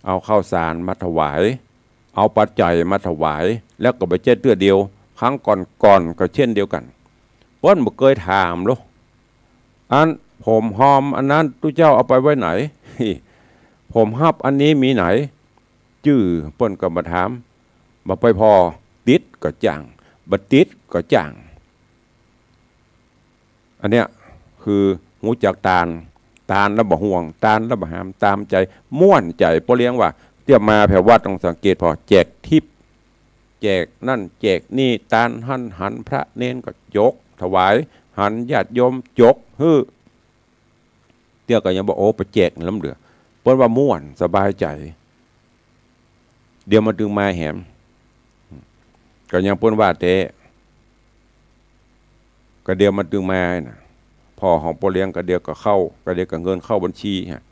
เอาข้าวสารมาถวายเอาปัจจัยมาถวายแล้วก็ไปเจ็ดเตื้อเดียวครั้งก่อนก็เช่นเดียวกันเปิ้นบ่เคยถามหรอกอันผมหอมอันนั้นตุเจ้าเอาไปไว้ไหนผมฮับอันนี้มีไหนจื้อเปิ้นก็มาถามบ่ไปพอติดก็จ้างบ่ติดก็จ้างอันเนี้ยคือหูจักตาลแล้วบ่ห่วงตาลแล้วบ่หามตามใจม่วนใจพ่อเลี้ยงว่าเที่ยวมาแผ่วัดต้องสังเกตพอแจกทิพย์แจกนั่นแจกนี่ตาลหันพระเน้นก็ยกถวายหันญาติโยมยกฮื้อเที่ยวก็ยังบอกโอ้ไปแจกล้ำเหลือเปิ้นว่าม่วนสบายใจเดี๋ยวมาดึงมาแหมก็ยังเปิ้นว่าเตะก็เดียวมันดึงมานะพ่อของพ่อเลี้ยงก็เดียวก็เข้าก็เดียวก็เงินเข้าบัญชีฮะ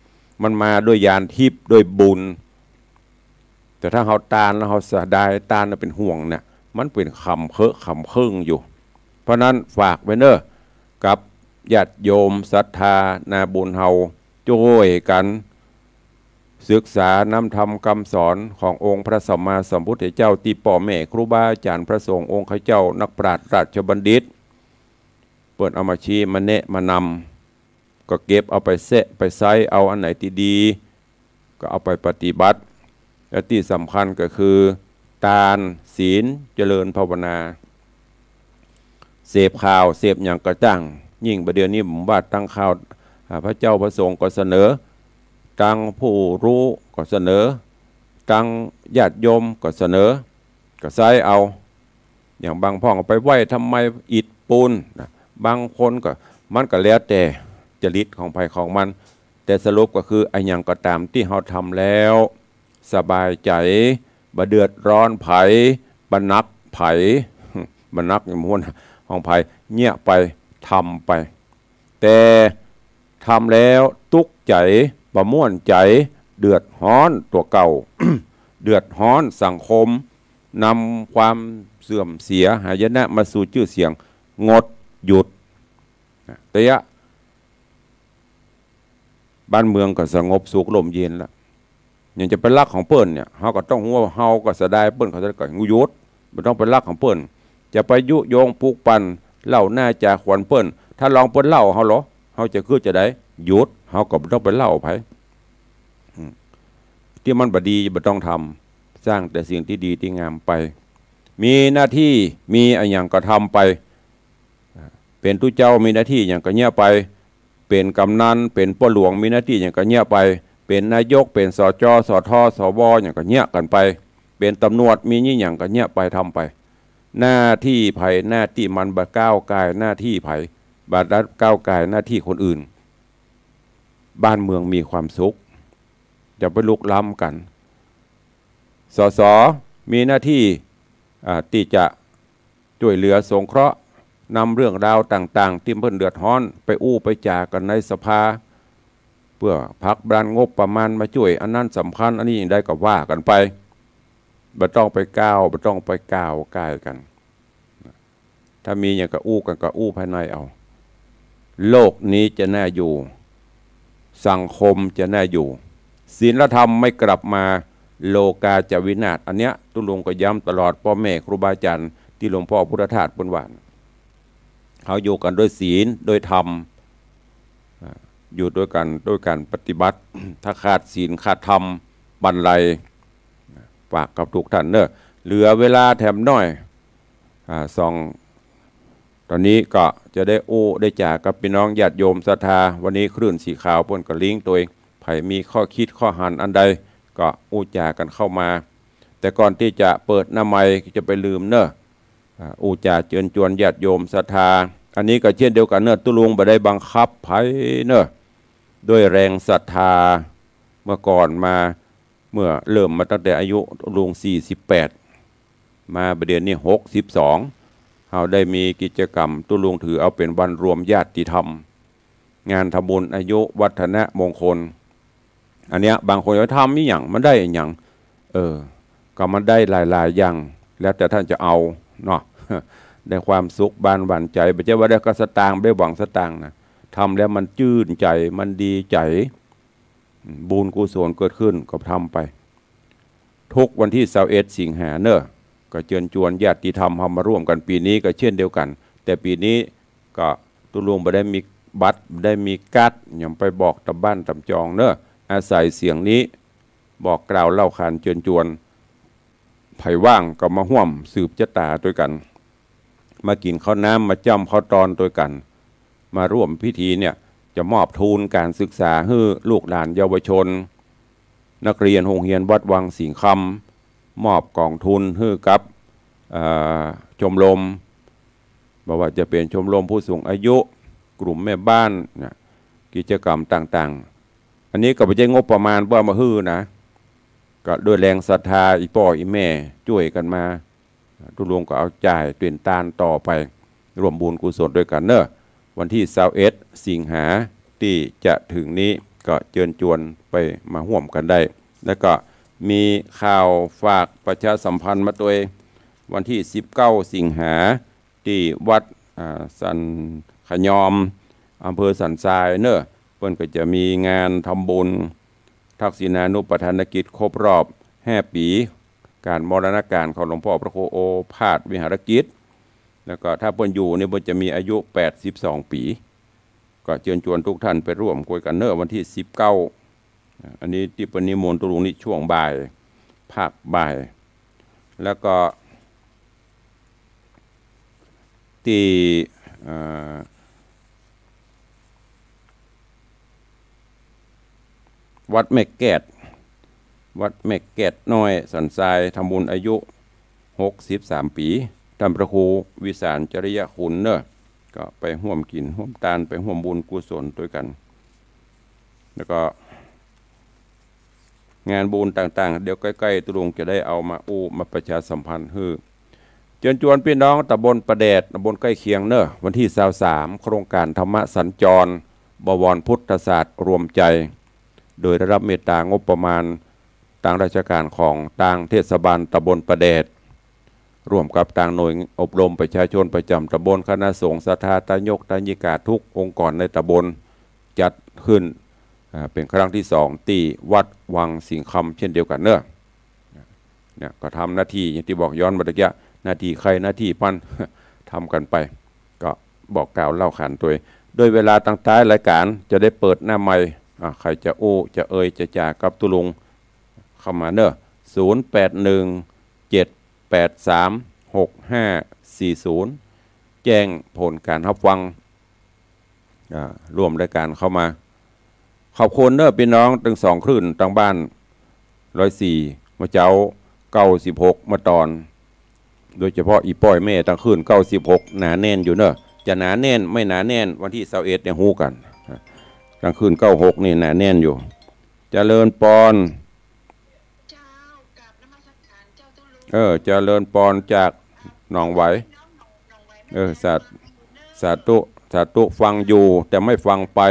มันมาด้วยยานทิพย์ด้วยบุญแต่ถ้าเขาตานแล้วเขาเสียดายตานแล้วเป็นห่วงเนี่ยมันเป็นคำเคิงอยู่เพราะนั้นฝากไว้เนอะกับญาติโยมศรัทธานาบุญเฮาช่วยกันศึกษานำธรรมคำสอนขององค์พระสัมมาสัมพุทธเจ้าที่พ่อแม่ครูบาอาจารย์พระสงฆ์องค์ข้าเจ้านักปราชญ์ราชบัณฑิตเปิดเอามาชี้มาเนะมานำก็เก็บเอาไปเสะไปไซเอาอันไหนที่ดีก็เอาไปปฏิบัติและที่สำคัญก็คือทานศีลเจริญภาวนาเสพข่าวเสพอย่างกระจ่างยิ่งประเดี๋ยวนี้ผมว่าตั้งข่าวพระเจ้าพระสงฆ์ก็เสนอตั้งผู้รู้ก็เสนอตั้งญาติโยมก็เสนอก็ไซเอาอย่างบางพ่องเอาไปไหว้ทำไมอิฐปูนบางคนก็มันก็แล้วแต่จริตของภัยของมันแต่สรุปก็คือไอ้อย่างก็ตามที่เราทำแล้วสบายใจบ่เดือดร้อนไผบ่นักไผบ่นักอย่างม้วนของไผเงี่ยไปทำไปแต่ทำแล้วตุกใจบ่ม่วนใจเดือดร้อนตัวเก่า เดือดร้อนสังคมนำความเสื่อมเสียหายนะมาสู่ชื่อเสียงงดหยุดแต่บ้านเมืองก็สงบสุขลมเย็นแล้วอย่างจะเป็นรักของเปิ้นเนี่ยเฮาก็ต้องหัวเฮาก็เสียดายเปิ้นเขาจะก่อยงูยุดไม่ต้องเป็นรักของเปิ้นจะไปยุโยงปลูกปั่นเล่าหน้าจาขวัญเปิ้นถ้าลองเปิ้นเล่าเฮาเหรอเฮาจะคือจะได้หยุดเฮาก็ไม่ต้องไปเล่าไผที่มันบดีไม่ต้องทำสร้างแต่สิ่งที่ดีที่งามไปมีหน้าที่มีอะไรอย่างก็ทำไปเป็นตุเจ้ามีหน้าที่อย่างก็เงี่ยไปเป็นกำนันเป็นพ่อหลวงมีหน้าที่อย่างก็เงี่ยไป เป็นนายกเป็นสจสทสวอย่างก็เนี้ยกันไปเป็นตำรวจมีนี่อย่างก็เนี้ยไปทำไปหน้าที่ไผ่หน้าที่มันบะก้าวกายหน้าที่ไผ่บาดก้าวกายหน้าที่คนอื่นบ้านเมืองมีความสุขจะไปลุกล้ำกันสสมีหน้าที่ที่จะช่วยเหลือสงเคราะห์นำเรื่องราวต่างๆที่เพิ่นเดือดร้อนไปอู้ไปจากันในสภาเพื่อพักดันงบประมาณมาช่วยอันนั้นสำคัญอันนี้อย่างใดก็ว่ากันไปบ่ต้องไปก้าวบ่ต้องไปก้าวกายกันถ้ามีอย่างก็อู้กันก็อู้ภายในเอาโลกนี้จะน่าอยู่สังคมจะน่าอยู่ศีลธรรมไม่กลับมาโลกาจะวินาศอันเนี้ยตุลุงก็ย้ำตลอดพ่อแม่ครูบาอาจารย์ที่หลวงพ่อพุทธทาสบนหวานเขาอยู่กันด้วยศีลโดยธรรมอยู่ด้วยกันด้วยการปฏิบัติถ้าขาดศีลขาดธรรมบรรลัยฝากกับทุกท่านเนอะเหลือเวลาแถมน้อยตอนนี้ก็จะได้ได้จากกับพี่น้องญาติโยมศรัทธาวันนี้คลื่นสีขาวพ้นกับลิงตัวเองไผ่มีข้อคิดข้อหันอันใดก็จากันเข้ามาแต่ก่อนที่จะเปิดหน้าไมค์จะไปลืมเนอะจาเชิญชวนญาติโยมศรัทธาอันนี้ก็เช่นเดียวกันเนอะตุลุงบ่ได้บังคับไผ่เนอะด้วยแรงศรัทธาเมื่อก่อนมาเมื่อเริ่มมาตั้งแต่อายุลุง48มาประเดี๋ยวนี้62เราได้มีกิจกรรมตุลุงถือเอาเป็นวันรวมญาติธรรมงานทำบุญอายุวัฒนมงคลอันเนี้ยบางคนจะทำนี่อย่างมันได้อย่างก็มันได้หลายๆอย่างแล้วแต่ท่านจะเอาเนาะได้ความสุขบานหวานใจไม่ใช่ว่าได้ก็สตางค์ได้หวังสตางค์นะทำแล้วมันจื่นใจมันดีใจบุญกุศลเกิดขึ้นก็ทำไปทุกวันที่21 สิงหาเนอะก็เชิญชวนญาติธรรมมาร่วมกันปีนี้ก็เช่นเดียวกันแต่ปีนี้ก็ตุลุงไม่ได้มีบัตรได้มีการ์ดอย่างไปบอกตำบ้านตำจองเนอะอาศัยเสียงนี้บอกกล่าวเล่าขานเชิญชวนไผ่ว่างก็มาห่วมสืบชะตาด้วยกันมากินข้าวน้ำมาจ้ำข้าวตอนด้วยกันมาร่วมพิธีเนี่ยจะมอบทุนการศึกษาให้ลูกหลานเยาวชนนักเรียนโรงเรียนวัดวังสิงห์คำมอบกองทุนให้กับชมรมบอกว่าจะเป็นชมรมผู้สูงอายุกลุ่มแม่บ้านนะกิจกรรมต่างๆอันนี้ก็ไม่ใช่งบประมาณว่ามาฮื้อนะก็ด้วยแรงศรัทธาอีพ่ออีแม่ช่วยกันมาทุกลงก็เอาจ่ายtuyểnตานต่อไปรวมบุญกุศลด้วยกันเนอะวันที่21 สิงหาที่จะถึงนี้ก็เชิญชวนไปมาร่วมกันได้แล้วก็มีข่าวฝากประชาสัมพันธ์มาตัววันที่19 สิงหาที่วัดสันขยอมอำเภอสันทรายเนอะเพิ่นก็จะมีงานทำบุญทักษิณานุปทานกิจครบรอบ5 ปีการมรณการของหลวงพ่อพระโคโอภาสวิหารกิจแล้วก็ถ้าเพิ่นอยู่เนี่ยเพิ่นจะมีอายุ82 ปีก็เชิญชวนทุกท่านไปร่วมคุยกันเนอะวันที่19อันนี้ที่ปนิมนต์ตุลุงนี่ช่วงบ่ายภาคบ่ายแล้วก็ที่วัดแม่แกดน้อยสันทรายทำบุญอายุ63 ปีท่านพระครูวิสารจริยคุณเนอะก็ไปร่วมกินร่วมทานไปร่วมบุญกุศลด้วยกันแล้วก็งานบุญต่างๆเดี๋ยวใกล้ๆตุลุงจะได้เอามาประชาสัมพันธ์เชิญชวนพี่น้องตำบลประแดดตำบลใกล้เคียงเนอะวันที่23โครงการธรรมสัญจรบวรพุทธศาสตร์รวมใจโดยได้รับเมตตางบประมาณทางราชการของทางเทศบาลตำบลประแดดร่วมกับทางหน่วยอบรมประชาชนประจำตำบลคณะสงฆ์ศรัทธาตายกตายิกาทุกองค์กรในตำบลจัดขึ้นเป็นครั้งที่2ที่วัดวังสิงห์คำเช่นเดียวกันเนอะเนี่ยก็ทำหน้าที่อย่างที่บอกย้อนมาตะกี้หน้าที่ใครหน้าที่ปั้นทำกันไปก็บอกกล่าวเล่าขานตัวโดยเวลาต่างๆรายการจะได้เปิดหน้าใหม่ใครจะจะจะจ่ากับตุลุงเข้ามาเนอะ0818365540แจ้งผลการรับฟังร่วมรายการเข้ามา ขอบคุณเด้อพี่น้องตั้งสองคลื่นตั้งบ้าน104มาเจ้า96มาตอนโดยเฉพาะอีป้อยแม่ตั้งคลื่น96หนาแน่นอยู่เนอะจะหนาแน่นไม่หนาแน่นวันที่21เนี่ยฮู้กันตั้งคลื่น96นี่หนาแน่นอยู่เจริญปอนเจริญปอนจากหนองไหวสาธุฟังอยู่แต่ไม่ฟังไป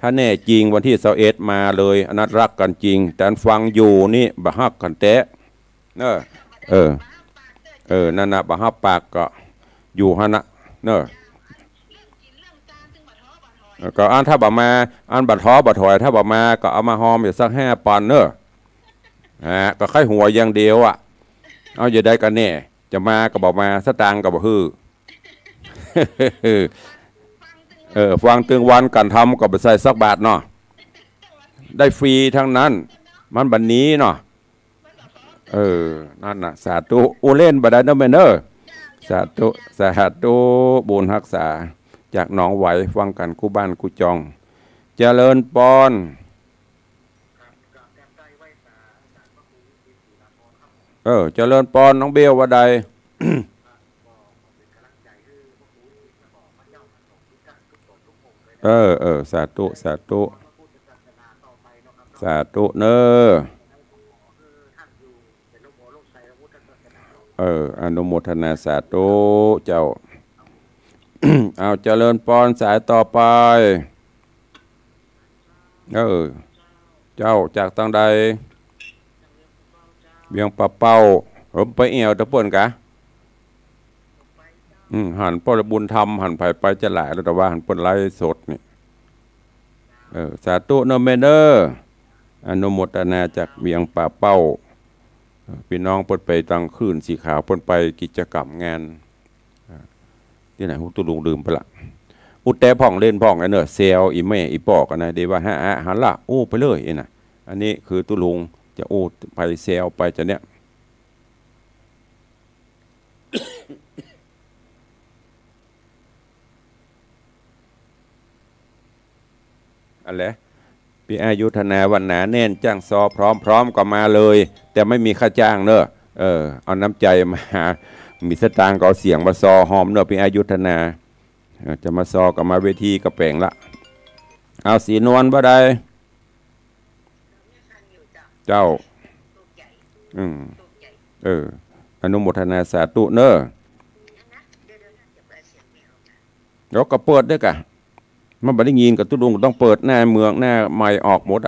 ถ้าแน่จริงวันที่21มาเลยอนัตรักกันจริงแต่ฟังอยู่นี่บะฮักกันแตะนั่นนะบะฮักปากก็อยู่ฮะนะก็อันถ้าบะมาอันบัดท้อบัดถอยถ้าบะมาก็เอามาหอมอยู่สัก5 ปันก็ไข่หัวอย่างเดียวเอาอย่าได้กันแน่จะมาก็บอกมาสตางก็บอกฮือฟังตึงวันกันทำก็ไปใส่สักบาทเนาะได้ฟรีทั้งนั้นมันบันนี้เนาะนั่นน่ะสาธุอุเล่นบัดนั้นเนอะสาธุบุญรักษาจากหนองไหวฟังกันกูบ้านกูจองเจริญปอนเจริญปอนน้องเบลว่าใดสาธุเนอนุโมทนาสาธุเจ้า เอาเจริญปอนสายต่อไปเจ้าจากตั้งใดเบียงปะเป้าผมไปเอวตะป่นกะหันป้อบุญธรรมหันไผ่ไปจะหลายแล้วแต่ว่าหันป่นไล่สดนี่สาธุนเมเนอร์อนุโมทนาจากเบียงปะเป้าพี่น้องป่นไปตั้งคืนสีขาวป่นไปกิจกรรมงานที่ไหนหุตุลุงลืมไปละอุดแต่พ่องเล่นพ่องไอ้เนอะเซลอีแม่อีปอกกันนะเดี๋ยวว่าหันละไปเลยนะอันนี้คือตุลุงจะไปเซลไปจะเนี้ยอะไรพี่อายุธนาวันหนาแน่นจ้างซอพร้อมก็มาเลยแต่ไม่มีค่าจ้างเนอะเอาน้ำใจมามีสตางค์ก็เสียงมาซอหอมเนอะพี่อายุธนาจะมาซอกับมาเวทีกระแปงละเอาสีนวลบ่ได้เจ้าอนุโมทนาสาธุเนอะเดี๋ยวก็เปิดด้วยกะมันบัดได้ยินกับตุลุงต้องเปิดหน้าเมืองหน้าไม้ออกหมด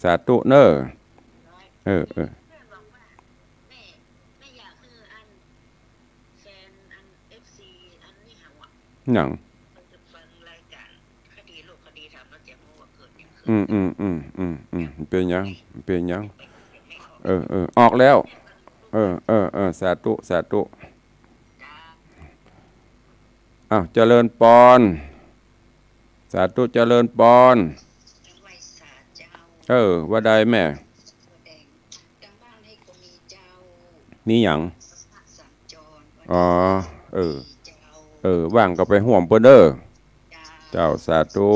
สาธุเนอะหนังเป็นยังออกแล้วสาธุเจริญปอนสาธุเจริญปอนว่าใดแม่มีหยังว่างก็ไปห่วมเปิ้นเจ้าสาธุ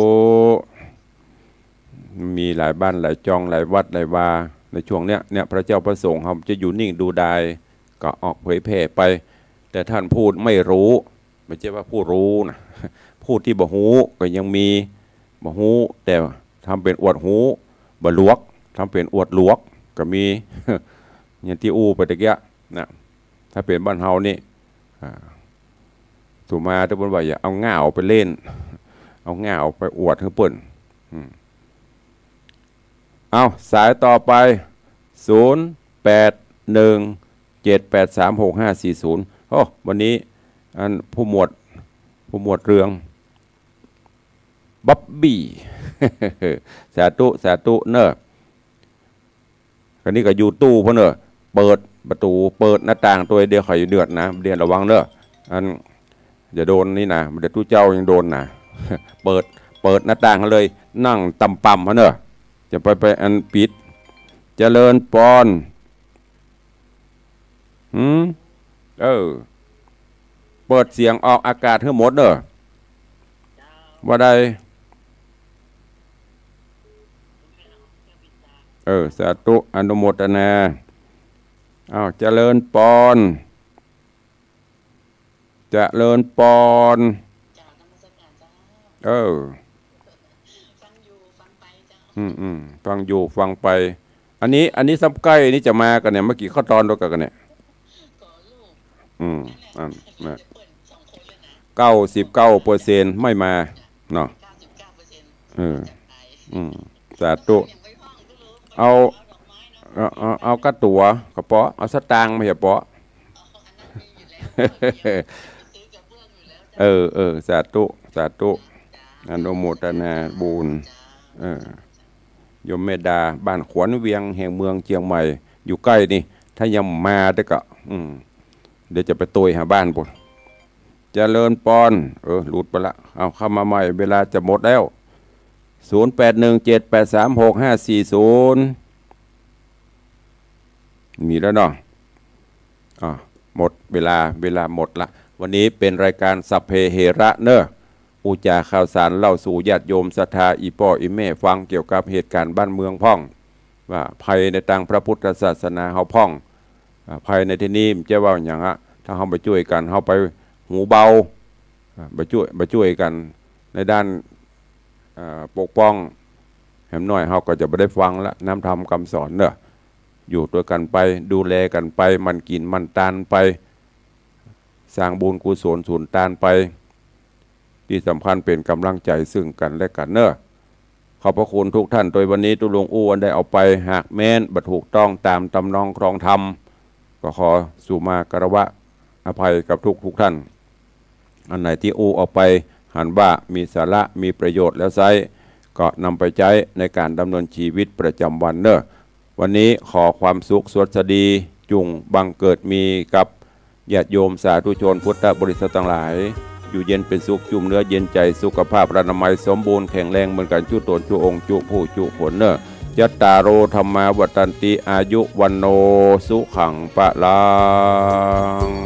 มีหลายบ้านหลายจองหลายวัดหลายวาในช่วงเนี้ยพระเจ้าประสงค์เขาจะอยู่นิ่งดูดายก็ออกเผยแผ่ไปแต่ท่านพูดไม่รู้ไม่ใช่ว่าผู้รู้นะพูดที่บ่หูก็ยังมีบ่หูแต่ทำเป็นอวดหูบ่ลวกทำเป็นอวดลวกก็มีอย่างที่ไปตะเกียนะถ้าเป็นบ้านเฮานี่สุมาถ้าเป็นว่าอย่าเอาง่าไปเล่นเอาง่าไปอวดให้เปิ่นเอาสายต่อไป0817836540วันนี้อันผู้หมวดเรืองบ๊อบบี้ สาธุเนอะคันนี้ก็อยู่ตู้เพราะเนอะเปิดประตูเปิดหน้าต่างตัวเดียวข่อยเดือดนะเรียนระวังเนอะอันอย่าโดนนี่นะเดี๋ยวตู้เจ้ายังโดนนะ เปิดหน้าต่างเลยนั่งตำปั๊มเพราะเนอะจะไปอันปิดเจริญปอนเปิดเสียงออกอากาศให้หมดเนอะว่าใด สาธุอนุโมทนาเจริญปอนเจริญปอนฟังอยู่ฟังไปอันนี้ซับใกล้นี่จะมากันเนี่ยเมื่อกี้เข้าตอนด้วยกันเนี่ย99%ไม่มาเนาะสาธุเอากระตัวกระเปาะเอาสตางค์ไม่ใช่เปาะสาธุอนุโมทนาบุญโยมเมดาบ้านขวัญเวียงแห่งเมืองเชียงใหม่อยู่ใกล้นี่ถ้ายังมาได้ก็เดี๋ยวจะไปตุยหาบ้านปุ่นเจริญปอนหลุดไปละเอาเข้ามาใหม่เวลาจะหมดแล้ว0817836540มีแล้วเนาะหมดเวลาหมดละวันนี้เป็นรายการสัพเพเหระเนอะอุจาข่าวสารเล่าสู่ญาติโยมศรัทธาอีป่ออีแม่ฟังเกี่ยวกับเหตุการณ์บ้านเมืองพ่องว่าภัยในทางพระพุทธศาสนาเฮาพ่องภัยในที่นี้จะว่าอย่างถ้าเฮาไปช่วยกันเฮาไปหูเบาไปช่วยกันในด้านปกป้องแหมน้อยเฮาก็จะไม่ได้ฟังละน้ำธรรมคำสอนเนอะอยู่ตัวกันไปดูแลกันไปมันกินมันตานไปสร้างบุญกุศลสูญตานไปที่สำคัญเป็นกำลังใจซึ่งกันและกันเนอะขอบพระคุณทุกท่านโดยวันนี้ตุลงอ้วนได้เอาไปหากแม้นบัถูกต้องตามตำนองครองธรรมก็ขอสู่มากระวะอภัยกับทุกท่านอันไหนที่อู้ออกไปหันว่ามีสาระมีประโยชน์แล้วไซก็นำไปใช้ในการดำเนินชีวิตประจำวันเนอะวันนี้ขอความสุขสวัสดีจุงบังเกิดมีกับญาติโยมสาธุชนพุทธบริษัททั้งหลายอยู่เย็นเป็นสุขจุ่มเนื้อเย็นใจสุขภาพอนามัยสมบูรณ์แข็งแรงเหมือนกันจุตนจุองค์จุผู้จุผลเนอะยัตตาโรธรรมาวัตันติอายุวันโนสุขังปะลัง